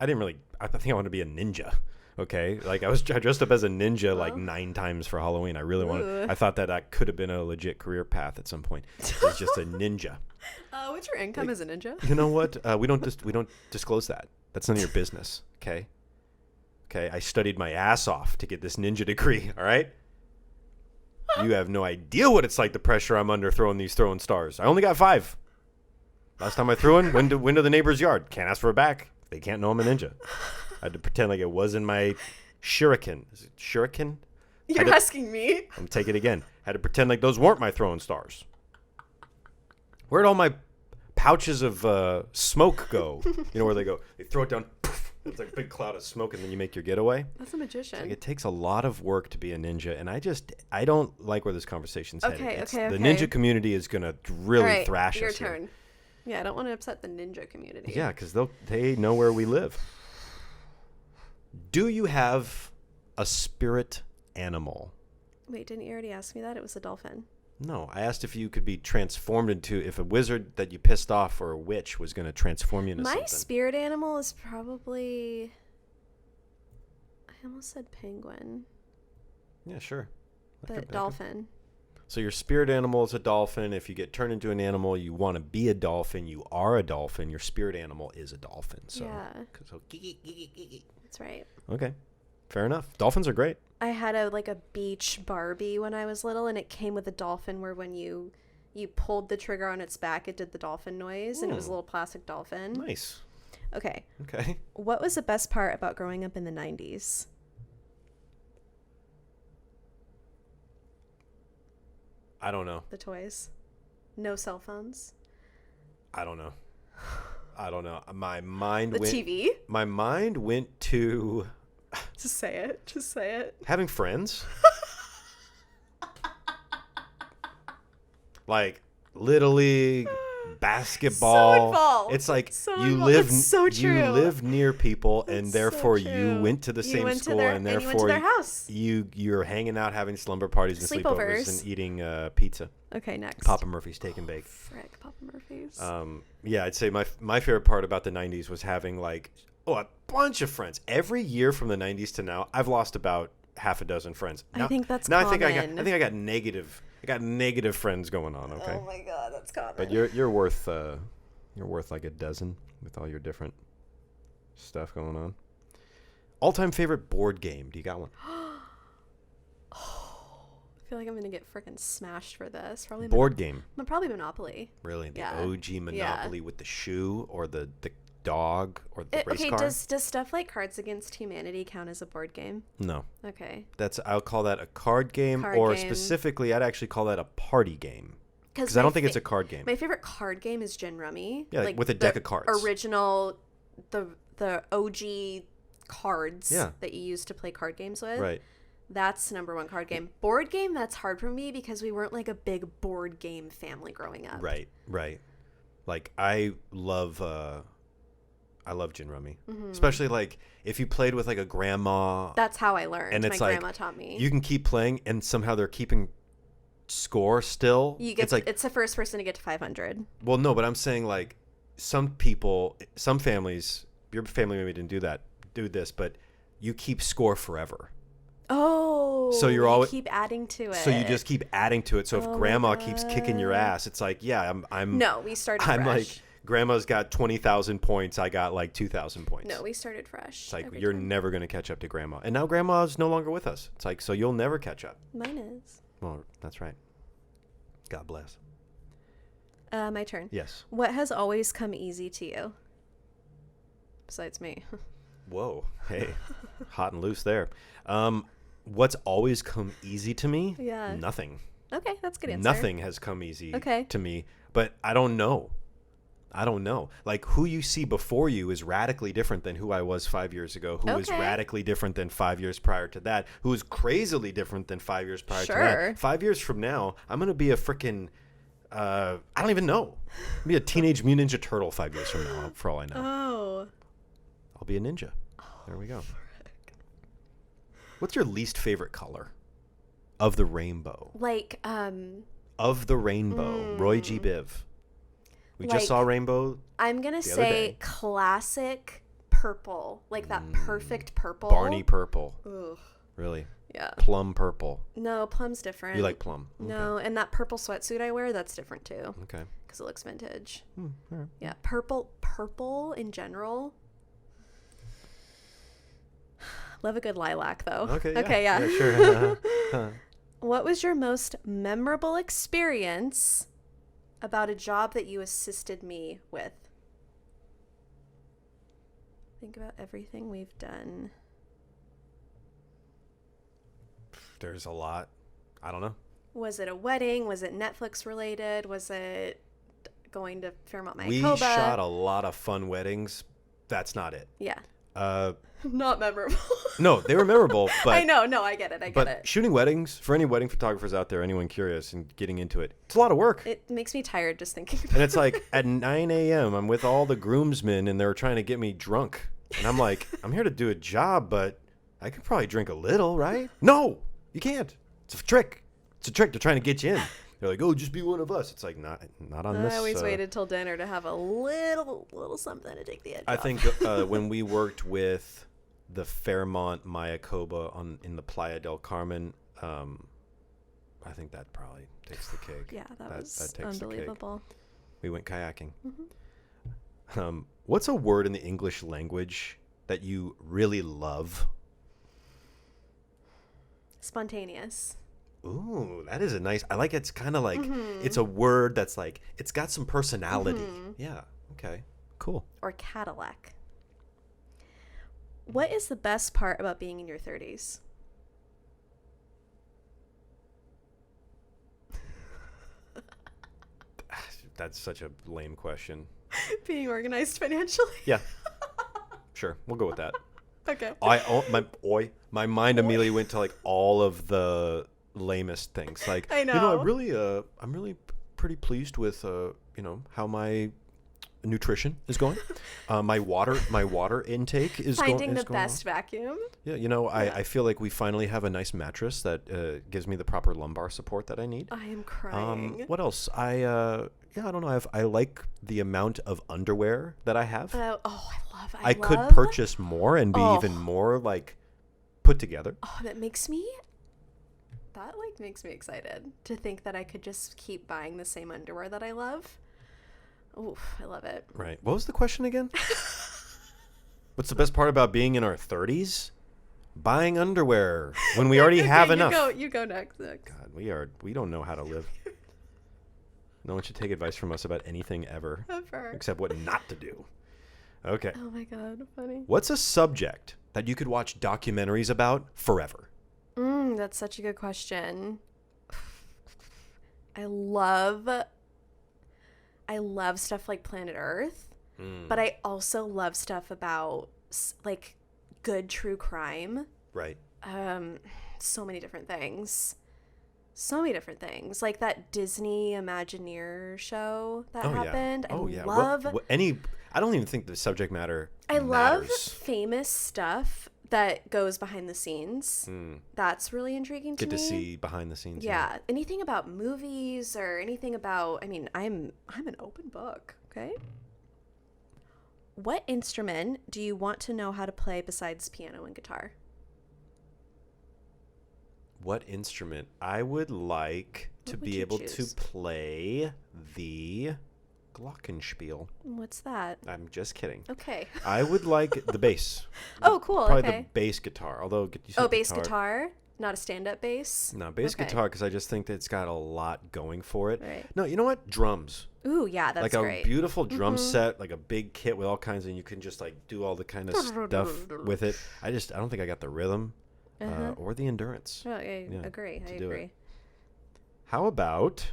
I think I wanted to be a ninja. Okay, like I dressed up as a ninja like 9 times for Halloween. I really wanted. I thought that could have been a legit career path at some point. It's just a ninja. What's your income as a ninja? You know what? We don't disclose that. That's none of your business. Okay. Okay. I studied my ass off to get this ninja degree. All right. You have no idea what it's like, the pressure I'm under throwing stars. I only got 5. Last time I threw one, went to the neighbor's yard. Can't ask for it back. They can't know I'm a ninja. I had to pretend like it wasn't my shuriken. Is it shuriken? You're asking me? I'm take it again. Had to pretend like those weren't my throwing stars. Where'd all my pouches of smoke go? You know where they go? They throw it down. Poof, it's like a big cloud of smoke, and then you make your getaway. That's a magician. Like, it takes a lot of work to be a ninja, and I don't like where this conversation's headed. Okay. The ninja community is gonna really thrash your us. Your turn. Yeah, I don't want to upset the ninja community. Yeah, because they know where we live. Do you have a spirit animal? Wait, didn't you already ask me that? It was a dolphin. No, I asked if you could be transformed if a wizard that you pissed off or a witch was going to transform you into something. My spirit animal is probably... I almost said penguin, Yeah, sure. but dolphin. So your spirit animal is a dolphin. If you get turned into an animal, you want to be a dolphin. You are a dolphin. Your spirit animal is a dolphin. So, Yeah. So, That's right. okay. Fair enough. Dolphins are great. I had a beach Barbie when I was little, and it came with a dolphin where when you pulled the trigger on its back, it did the dolphin noise, and it was a little plastic dolphin. Nice. Okay. Okay. What was the best part about growing up in the 90s? I don't know. The toys? No cell phones? I don't know. My mind The went... TV? My mind went to... Just say it. Just say it. having friends. Like Little League, basketball. involved. It's like So you involved. live That's so true. you live near people, and That's so therefore you true. went to the You same went to school, their- and and you went therefore to their house. you're hanging out, having slumber parties and sleepovers, Sleepovers. and eating pizza. Okay, next. Papa Murphy's Take and Bake. Frick, Papa Murphy's. Yeah, I'd say my favorite part about the 90s was having a bunch of friends. Every year from the 90s to now, I've lost about half a dozen friends. I think that's now. common. I think I got negative friends going on. Okay. Oh my god, that's common. But you're worth like a dozen with all your different stuff going on. All-time favorite board game? Do you got one? I feel like I'm gonna get freaking smashed for this. Board game. Probably Monopoly. Really, the Yeah. OG Monopoly with the shoe or the dog or the race Okay, car. does stuff like Cards Against Humanity count as a board game? No. Okay. I'll call that a card game, Card or game. specifically, I'd actually call that a party game. Because I don't think it's a card game. My favorite card game is Gin Rummy. Yeah, like with a deck of cards. Original, the OG cards Yeah. that you used to play card games with. Right. That's number one card game. Board game, that's hard for me because we weren't like a big board game family growing up. Right. Like I love Gin Rummy, especially like if you played with like a grandma. That's how I learned. And it's My like grandma taught me. you can keep playing, and somehow they're keeping score still. It's the first person to get to 500. Well, no, but I'm saying like some people, some families, your family maybe didn't do this, but you keep score forever. Oh, So you're always keep adding to it. So you just keep adding to it. So if grandma keeps kicking your ass, it's like, yeah, I'm. No, we started. I'm fresh. like, grandma's got 20,000 points. I got like 2,000 points. No, we started fresh. It's like you're never gonna catch up to grandma, and now grandma's no longer with us. It's like, so you'll never catch up. Mine is. Well, that's right. God bless. My turn. Yes. What has always come easy to you? Besides me. Whoa. Hey, hot and loose there. What's always come easy to me? Yeah. Nothing. Okay, that's a good answer. Nothing has come easy Okay. to me, but I don't know. Like who you see before you is radically different than who I was 5 years ago, who is Okay. radically different than 5 years prior to that, who is crazily different than 5 years prior to Sure. that. 5 years from now, I'm going to be a freaking, I don't even know. I'll be a Teenage Mutant Ninja Turtle 5 years from now, for all I know. Oh. I'll be a ninja. There we go. What's your least favorite color of the rainbow? Like, Of the rainbow, Roy G. Biv. We Like- just saw rainbow. I'm going to The other say day. classic purple. Like that perfect purple. Barney purple. Ugh. Really? Yeah. Plum purple. No, plum's different. You like plum? No, and that purple sweatsuit I wear, that's different too. Okay. Because it looks vintage. All right. Yeah, purple in general. Love a good lilac though. Okay. Yeah. Okay, yeah. Sure. What was your most memorable experience about a job that you assisted me with? Think about everything we've done. There's a lot. I don't know. Was it a wedding? Was it Netflix related? Was it going to Fairmont We Mayakoba? shot a lot of fun weddings. That's not it. Yeah. Uh, Not memorable. no, they were memorable, but I know. No, I get it. I get it. shooting weddings, for any wedding photographers out there, anyone curious and getting into it, it's a lot of work. It makes me tired just thinking about And it's like at 9 a.m., I'm with all the groomsmen and they're trying to get me drunk. And I'm like, I'm here to do a job, but I could probably drink a little, right? No, you can't. It's a trick. It's a trick. They're trying to get you in. They're like, oh, just be one of us. It's like, not on this. I always waited till dinner to have a little something to take the edge I off. think when we worked with the Fairmont Mayakoba in the Playa del Carmen, I think that probably takes the cake. Yeah, that was takes the cake. unbelievable. We went kayaking. What's a word in the English language that you really love? Spontaneous. Ooh, that is a nice. I like it's kind of like it's a word that's like it's got some personality. Yeah. Okay. Cool. Or Cadillac. What is the best part about being in your 30s? That's such a lame question. Being organized financially? Yeah. Sure. We'll go with that. Okay. My mind immediately went to like all of the lamest things. Like I know. I'm really pretty pleased with how my nutrition is going. My water intake is Finding going the best vacuum. Yeah, I feel like we finally have a nice mattress that gives me the proper lumbar support that I need. I am crying. What else? I don't know. I like the amount of underwear that I have. I could love- purchase more and be even more like put together. Oh, that makes me excited to think that I could just keep buying the same underwear that I love. Oof, I love it. Right. What was the question again? What's the best part about being in our 30s? Buying underwear when we already have enough. You go next. God, we don't know how to live. No one should take advice from us about anything ever. Ever. Except what not to do. Okay. Oh my god, funny. What's a subject that you could watch documentaries about forever? That's such a good question. I love stuff like Planet Earth, but I also love stuff about like good true crime. Right. So many different things. Like that Disney Imagineer show that happened. Yeah. I love I don't even think the subject matter I love matters. famous stuff that goes behind the scenes. That's really intriguing to me. Good to see behind the scenes. Yeah. Anything about movies or anything about, I mean, I'm an open book, okay? What instrument do you want to know how to play besides piano and guitar? What instrument? I would like to be able to play the glockenspiel. What's that? I'm just kidding. Okay. I would like the bass. Oh, cool. Probably Okay. the bass guitar. Although you said bass guitar, not a stand-up bass. No, bass guitar, because I just think that it's got a lot going for it. Right. No, you know what? Drums. Ooh, yeah, that's like great. a beautiful drum set, like a big kit with all kinds, and you can just like do all the kind of stuff with it. I don't think I got the rhythm or the endurance. Oh, I agree. I agree. How about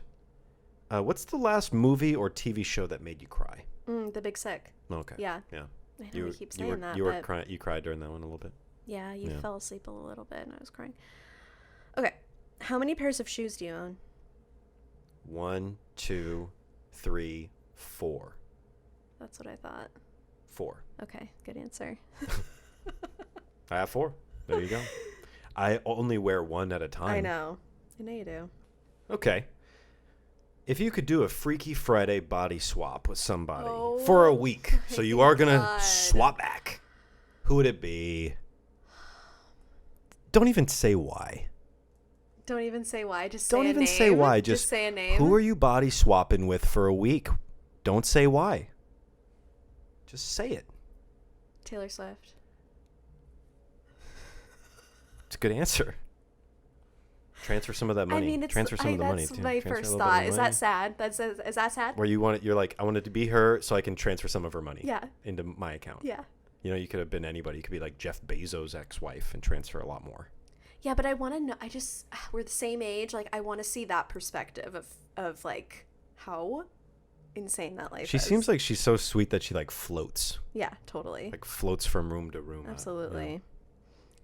what's the last movie or TV show that made you cry? The Big Sick. Okay. Yeah. Yeah. I know we keep saying that. You were crying. You cried during that one a little bit. Yeah, you fell asleep a little bit, and I was crying. Okay, how many pairs of shoes do you own? 1, 2, 3, 4. That's what I thought. 4. Okay, good answer. I have 4. There you go. I only wear one at a time. I know you do. Okay. If you could do a Freaky Friday body swap with somebody for a week, so you are going to swap back, who would it be? Don't even say why. Don't even say why. Just Don't say even a name. say why. Just say a name. Who are you body swapping with for a week? Don't say why. Just say it. Taylor Swift. It's a good answer. Transfer some of that money. I mean, transfer some of the money. That's too. my Transfer first a little bit of thought. the Is money. that sad? Is that sad? Where you're like, I wanted to be her so I can transfer some of her money. Yeah. Into my account. Yeah. You know, you could have been anybody. You could be like Jeff Bezos' ex-wife and transfer a lot more. Yeah, but I want to know. We're the same age. Like, I want to see that perspective of like how insane that life is. She seems like she's so sweet that she like floats. Yeah, totally. Like floats from room to room. Absolutely. Yeah.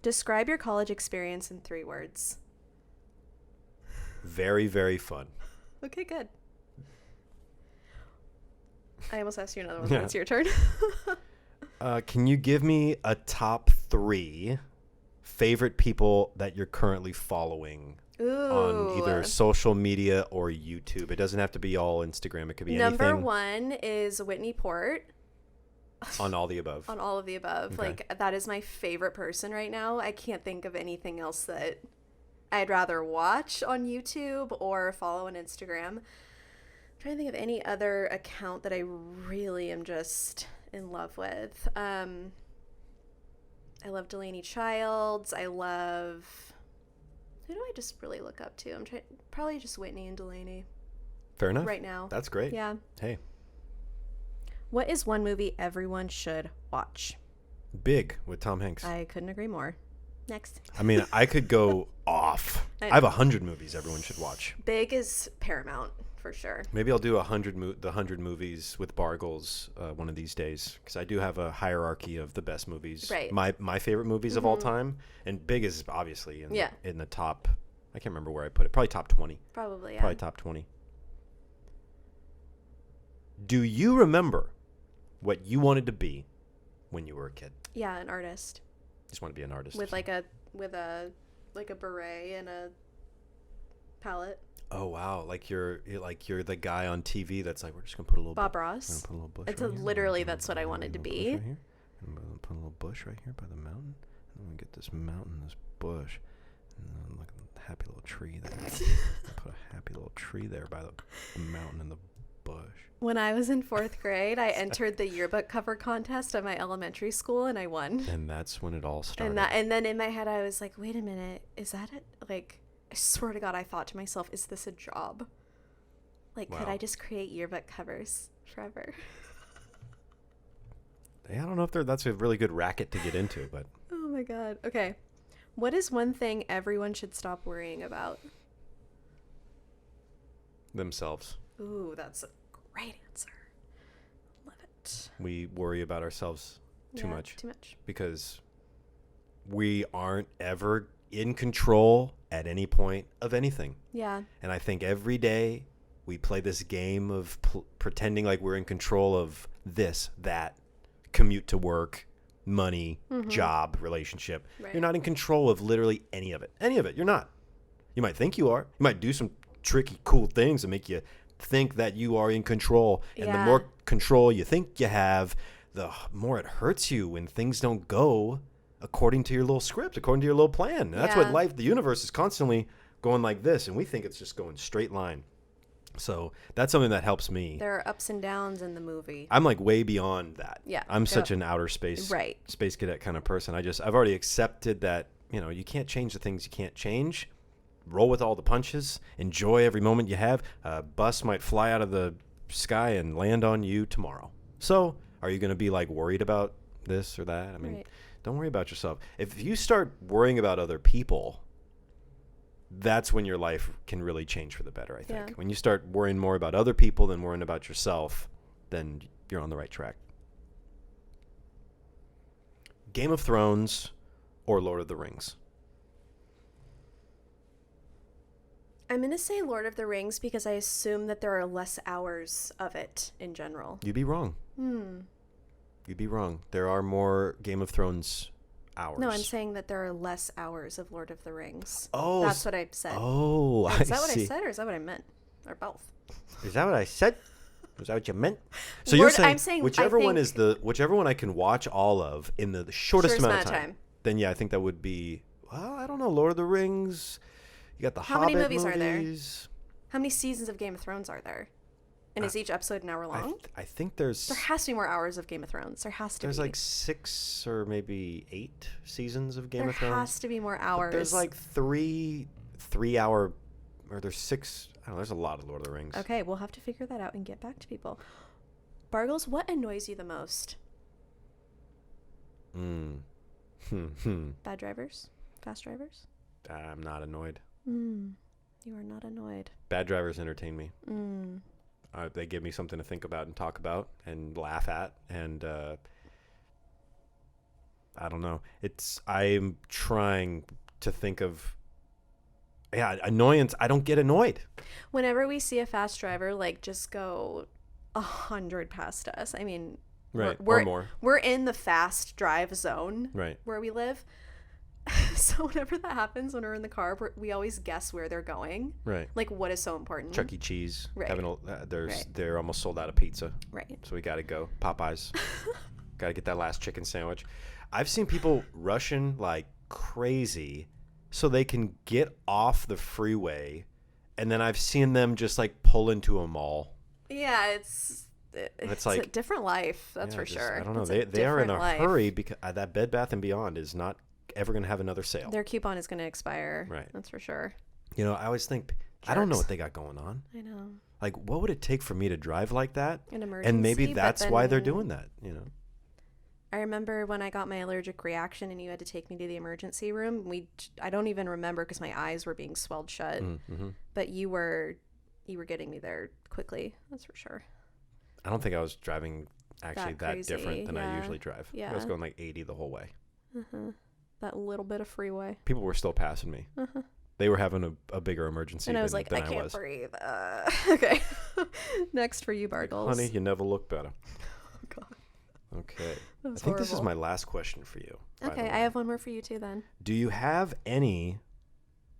Describe your college experience in 3 words. Very, very fun. Okay, good. I almost asked you another one. Yeah. It's your turn. Can you give me a top 3 favorite people that you're currently following on either social media or YouTube? It doesn't have to be all Instagram. It could be Number anything. 1 is Whitney Port. On all the above. On all of the above. Okay. Like, that is my favorite person right now. I can't think of anything else that I'd rather watch on YouTube or follow on Instagram. I'm trying to think of any other account that I really am just in love with. I love Delaney Childs. I love... Who do I just really look up to? Probably just Whitney and Delaney. Fair enough. Right now. That's great. Yeah. Hey. What is one movie everyone should watch? Big with Tom Hanks. I couldn't agree more. Next. I mean, I could go off. I have 100 movies everyone should watch. Big is Paramount, for sure. Maybe I'll do the 100 movies with Bargles one of these days, because I do have a hierarchy of the best movies. Right. My favorite movies of all time, and Big is obviously in the top. I can't remember where I put it. Probably top 20. Probably, yeah. Probably top 20. Do you remember what you wanted to be when you were a kid? Yeah, an artist. Just want to be an artist. With a beret and a palette. Oh wow! Like you're the guy on TV that's like, we're just gonna put a little Bob Ross. Put a little bush. It's right here. literally that's what I wanted to be. Right here. And we're gonna put a little bush right here by the mountain. And then we get this mountain, this bush, and then look at the happy little tree there. Put a happy little tree there by the mountain and the bush. When I was in 4th grade, I entered the yearbook cover contest at my elementary school, and I won. And that's when it all started. And then in my head, I was like, wait a minute, is that it? Like, I swear to God, I thought to myself, is this a job? Like, could I just create yearbook covers forever? I don't know if that's a really good racket to get into, but Oh my god. Okay. What is one thing everyone should stop worrying about? themselves. Ooh, that's a great answer. Love it. We worry about ourselves too much Too much. because we aren't ever in control at any point of anything. Yeah. And I think every day we play this game of pretending like we're in control of this, that, commute to work, money, job, relationship. Right. You're not in control of literally any of it. Any of it. You're not. You might think you are. You might do some tricky, cool things that make you think that you are in control. And the more control you think you have, the more it hurts you when things don't go according to your little script, according to your little plan. And that's what life, the universe is constantly going like this. And we think it's just going straight line. So that's something that helps me. There are ups and downs in the movie. I'm like way beyond that. Yeah. I'm such an outer space, space cadet kind of person. I've already accepted that, you can't change the things you can't change. Roll with all the punches. Enjoy every moment you have. A bus might fly out of the sky and land on you tomorrow. So are you going to be like worried about this or that? I mean, don't worry about yourself. If you start worrying about other people, that's when your life can really change for the better, I think. When you start worrying more about other people than worrying about yourself, then you're on the right track. Game of Thrones or Lord of the Rings? I'm going to say Lord of the Rings because I assume that there are less hours of it in general. You'd be wrong. You'd be wrong. There are more Game of Thrones hours. No, I'm saying that there are less hours of Lord of the Rings. Oh. That's what I said. Oh, I see. Is that what I said or is that what I meant? Or both? Is that what I said? Was that what you meant? So you're saying, I'm saying whichever one I can watch all of in the shortest amount of time. Then I think that would be, well, I don't know, Lord of the Rings. You got the Hobbit movies. How many movies are there? How many seasons of Game of Thrones are there? And is each episode an hour long? I think there has to be more hours of Game of Thrones. There has to be. There's like 6 or maybe 8 seasons of Game of Thrones. There has to be more hours. But there's like 3-hour, or there's 6. I don't know. There's a lot of Lord of the Rings. Okay, we'll have to figure that out and get back to people. Bargles, what annoys you the most? Bad drivers? Fast drivers? I'm not annoyed. You are not annoyed. Bad drivers entertain me. They give me something to think about and talk about and laugh at. And I don't know. I'm trying to think of, annoyance. I don't get annoyed. Whenever we see a fast driver, just go 100 past us. I mean, or more. We're in the fast drive zone, right, where we live. So whenever that happens, when we're in the car, we always guess where they're going. Right. Like, what is so important? Chuck E. Cheese. Right. They're almost sold out of pizza. Right. So we got to go. Popeyes. Got to get that last chicken sandwich. I've seen people rushing like crazy so they can get off the freeway, and then I've seen them just like pull into a mall. Yeah, it's like a different life. That's for sure. I don't know. They are in a hurry because that Bed Bath & Beyond is not ever going to have another sale. Their coupon is going to expire. Right. That's for sure. I always think, I don't know what they got going on. I know. Like, what would it take for me to drive like that? An emergency. And maybe that's why they're doing that, I remember when I got my allergic reaction and you had to take me to the emergency room. I don't even remember because my eyes were being swelled shut. Mm-hmm. But you were getting me there quickly. That's for sure. I don't think I was driving actually that different than I usually drive. Yeah. I was going like 80 the whole way. That little bit of freeway. People were still passing me. They were having a bigger emergency. And I was like, I can't breathe. Okay. Next for you, Bargles. Honey, you never look better. Oh, God. Okay. I think this is my last question for you. Okay, I have one more for you too then. Do you have any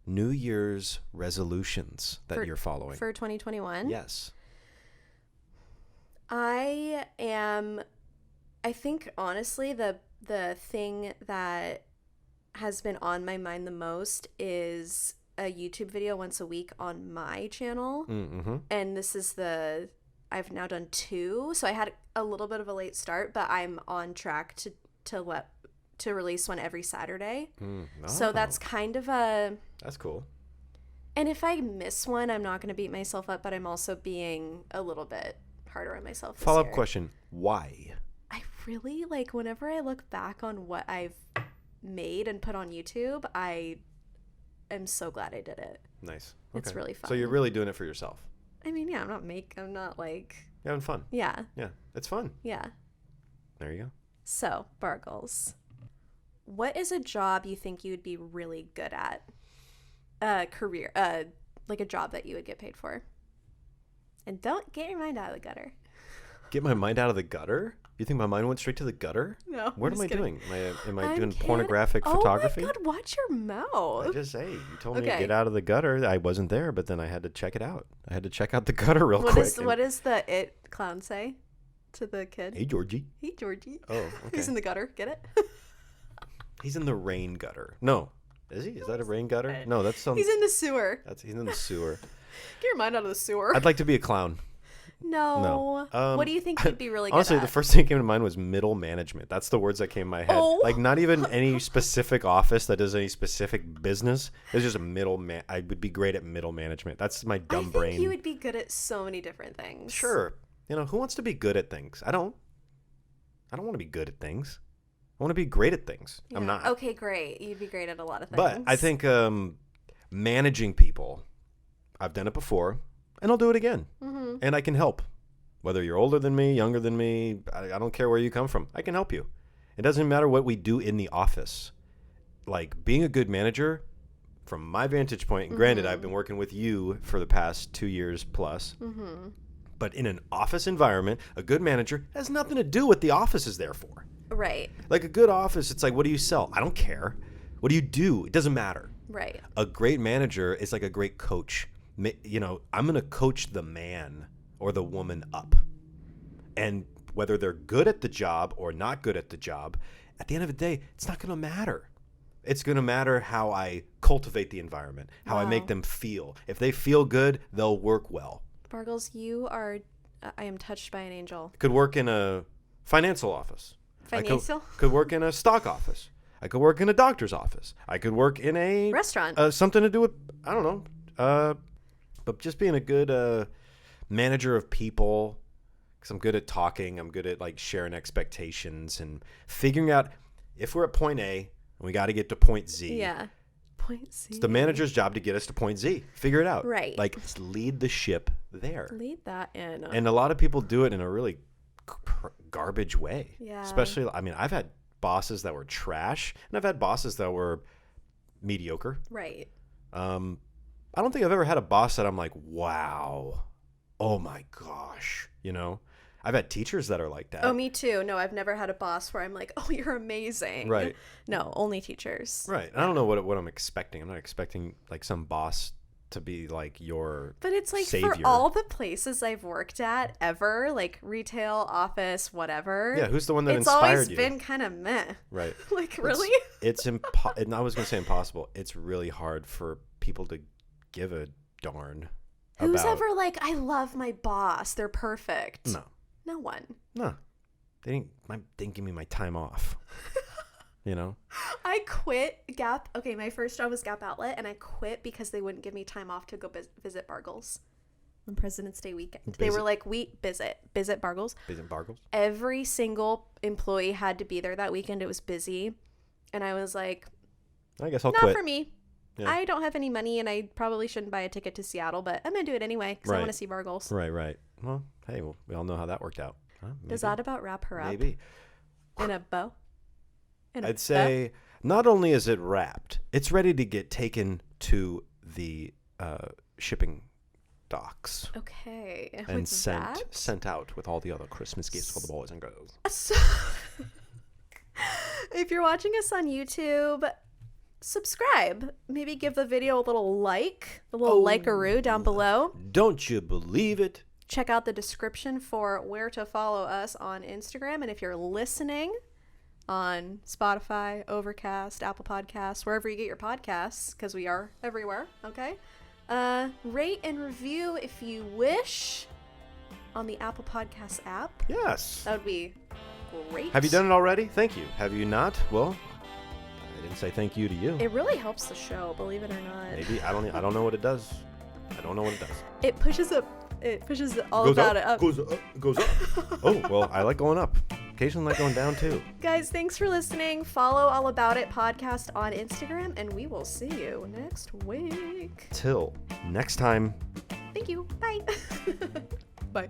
New Year's resolutions that you're following? For 2021? Yes. I think honestly the thing that has been on my mind the most is a YouTube video once a week on my channel. Mm-hmm. And this is I've now done 2, so I had a little bit of a late start, but I'm on track to release one every Saturday. So that's kind of that's cool. And if I miss one, I'm not going to beat myself up, but I'm also being a little bit harder on myself this Follow-up year. question: why? I really, like, whenever I look back on what I've made and put on YouTube, I am so glad I did it. Nice. It's Okay. really fun. So you're really doing it for yourself. I mean, yeah, I'm not like, You're having fun. yeah, Yeah. It's fun. yeah. There you go. So, Bargles, what is a job you think you would be really good at? Career, like a job that you would get paid for. And don't get your mind out of the gutter. Get my mind out of the gutter? You think my mind went straight to the gutter? No. What I'm am I just kidding. doing? Am I I'm doing kidding. pornographic photography? Oh my God, watch your I mouth. just say you told me to Okay. get out of the gutter. I wasn't there, but then I had to check it out. I had to check out the gutter real quick. What does the it clown say to the kid? Hey, Georgie. Hey, Georgie. Oh, okay. He's in the gutter. Get it? He's in the rain gutter. No, is he? Is that a rain gutter? No, that's some. He's in the sewer. He's in the sewer. Get your mind out of the sewer. I'd like to be a clown. No. What do you think you'd be really good Honestly, at? the first thing that came to mind was middle management. That's the words that came in my head. Oh. Like not even any specific office that does any specific business. It's just a I would be great at middle management. That's my dumb I think brain. you would be good at so many different things. Sure. Who wants to be good at things? I don't want to be good at things. I want to be great at things. I'm Yeah. not. Okay, great. You'd be great at a lot of things. But I think managing people, I've done it before, and I'll do it again. Mm-hmm. And I can help. Whether you're older than me, younger than me, I don't care where you come from. I can help you. It doesn't matter what we do in the office. Like being a good manager, from my vantage point, and granted, I've been working with you for the past 2 years plus, but in an office environment, a good manager has nothing to do what the office is there for. Right. Like a good office, it's like, what do you sell? I don't care. What do you do? It doesn't matter. Right. A great manager is like a great coach. I'm going to coach the man or the woman up. And whether they're good at the job or not good at the job, at the end of the day, it's not going to matter. It's going to matter how I cultivate the environment, how I make them feel. If they feel good, they'll work well. Bargles, I am touched by an angel. Could work in a financial office. Financial? Could work in a stock office. I could work in a doctor's office. I could work in a Restaurant. Something to do with, I don't know. But just being a good manager of people, because I'm good at talking. I'm good at like sharing expectations and figuring out if we're at point A and we got to get to point Z. Yeah. Point C. It's the manager's job to get us to point Z. Figure it out. Right. Like lead the ship there. Lead that in. And a lot of people do it in a really garbage way. Yeah. Especially, I've had bosses that were trash, and I've had bosses that were mediocre. Right. I don't think I've ever had a boss that I'm like, wow, oh my gosh, I've had teachers that are like that. Oh, me too. No, I've never had a boss where I'm like, oh, you're amazing. Right. No, only teachers. Right. I don't know what I'm expecting. I'm not expecting like some boss to be like your But it's like savior. for all the places I've worked at ever, like retail, office, whatever. Yeah, who's the one that it's inspired always you? been kind of meh. Right. Like, really? And I was going to say impossible. It's really hard for people to give a darn Who's about. ever like, I love my boss. They're perfect. No. No one. No. They didn't give me my time off. I quit Gap. Okay, my first job was Gap Outlet, and I quit because they wouldn't give me time off to go visit Bargles on President's Day weekend. They were like, visit Bargles. Visit Bargles? Every single employee had to be there that weekend. It was busy. And I was like, I guess I'll not quit. for me. Yeah. I don't have any money, and I probably shouldn't buy a ticket to Seattle, but I'm going to do it anyway because I Right. want to see Bargles. Right. Well, hey, we all know how that worked out. Huh? Does that about wrap her up? Maybe. In a bow? I'd say not only is it wrapped, it's ready to get taken to the shipping docks Okay. and With sent out with all the other Christmas gifts for the boys and girls. So, if you're watching us on YouTube, subscribe. Maybe give the video a little like-a-roo down below. Don't you believe it? Check out the description for where to follow us on Instagram. And if you're listening on Spotify, Overcast, Apple Podcasts, wherever you get your podcasts, because we are everywhere, okay? Rate and review if you wish on the Apple Podcasts app. Yes. That would be great. Have you done it already? Thank you. Have you not? Well, I didn't say thank you to you. It really helps the show, believe it or not. Maybe. I don't know what it does. I don't know what it does. It pushes all Goes about up, it up. Goes up. Oh, well, I like going up. occasionally like going down too. Guys, thanks for listening. Follow All About It podcast on Instagram, and we will see you next week. Till next time. Thank you. Bye. Bye.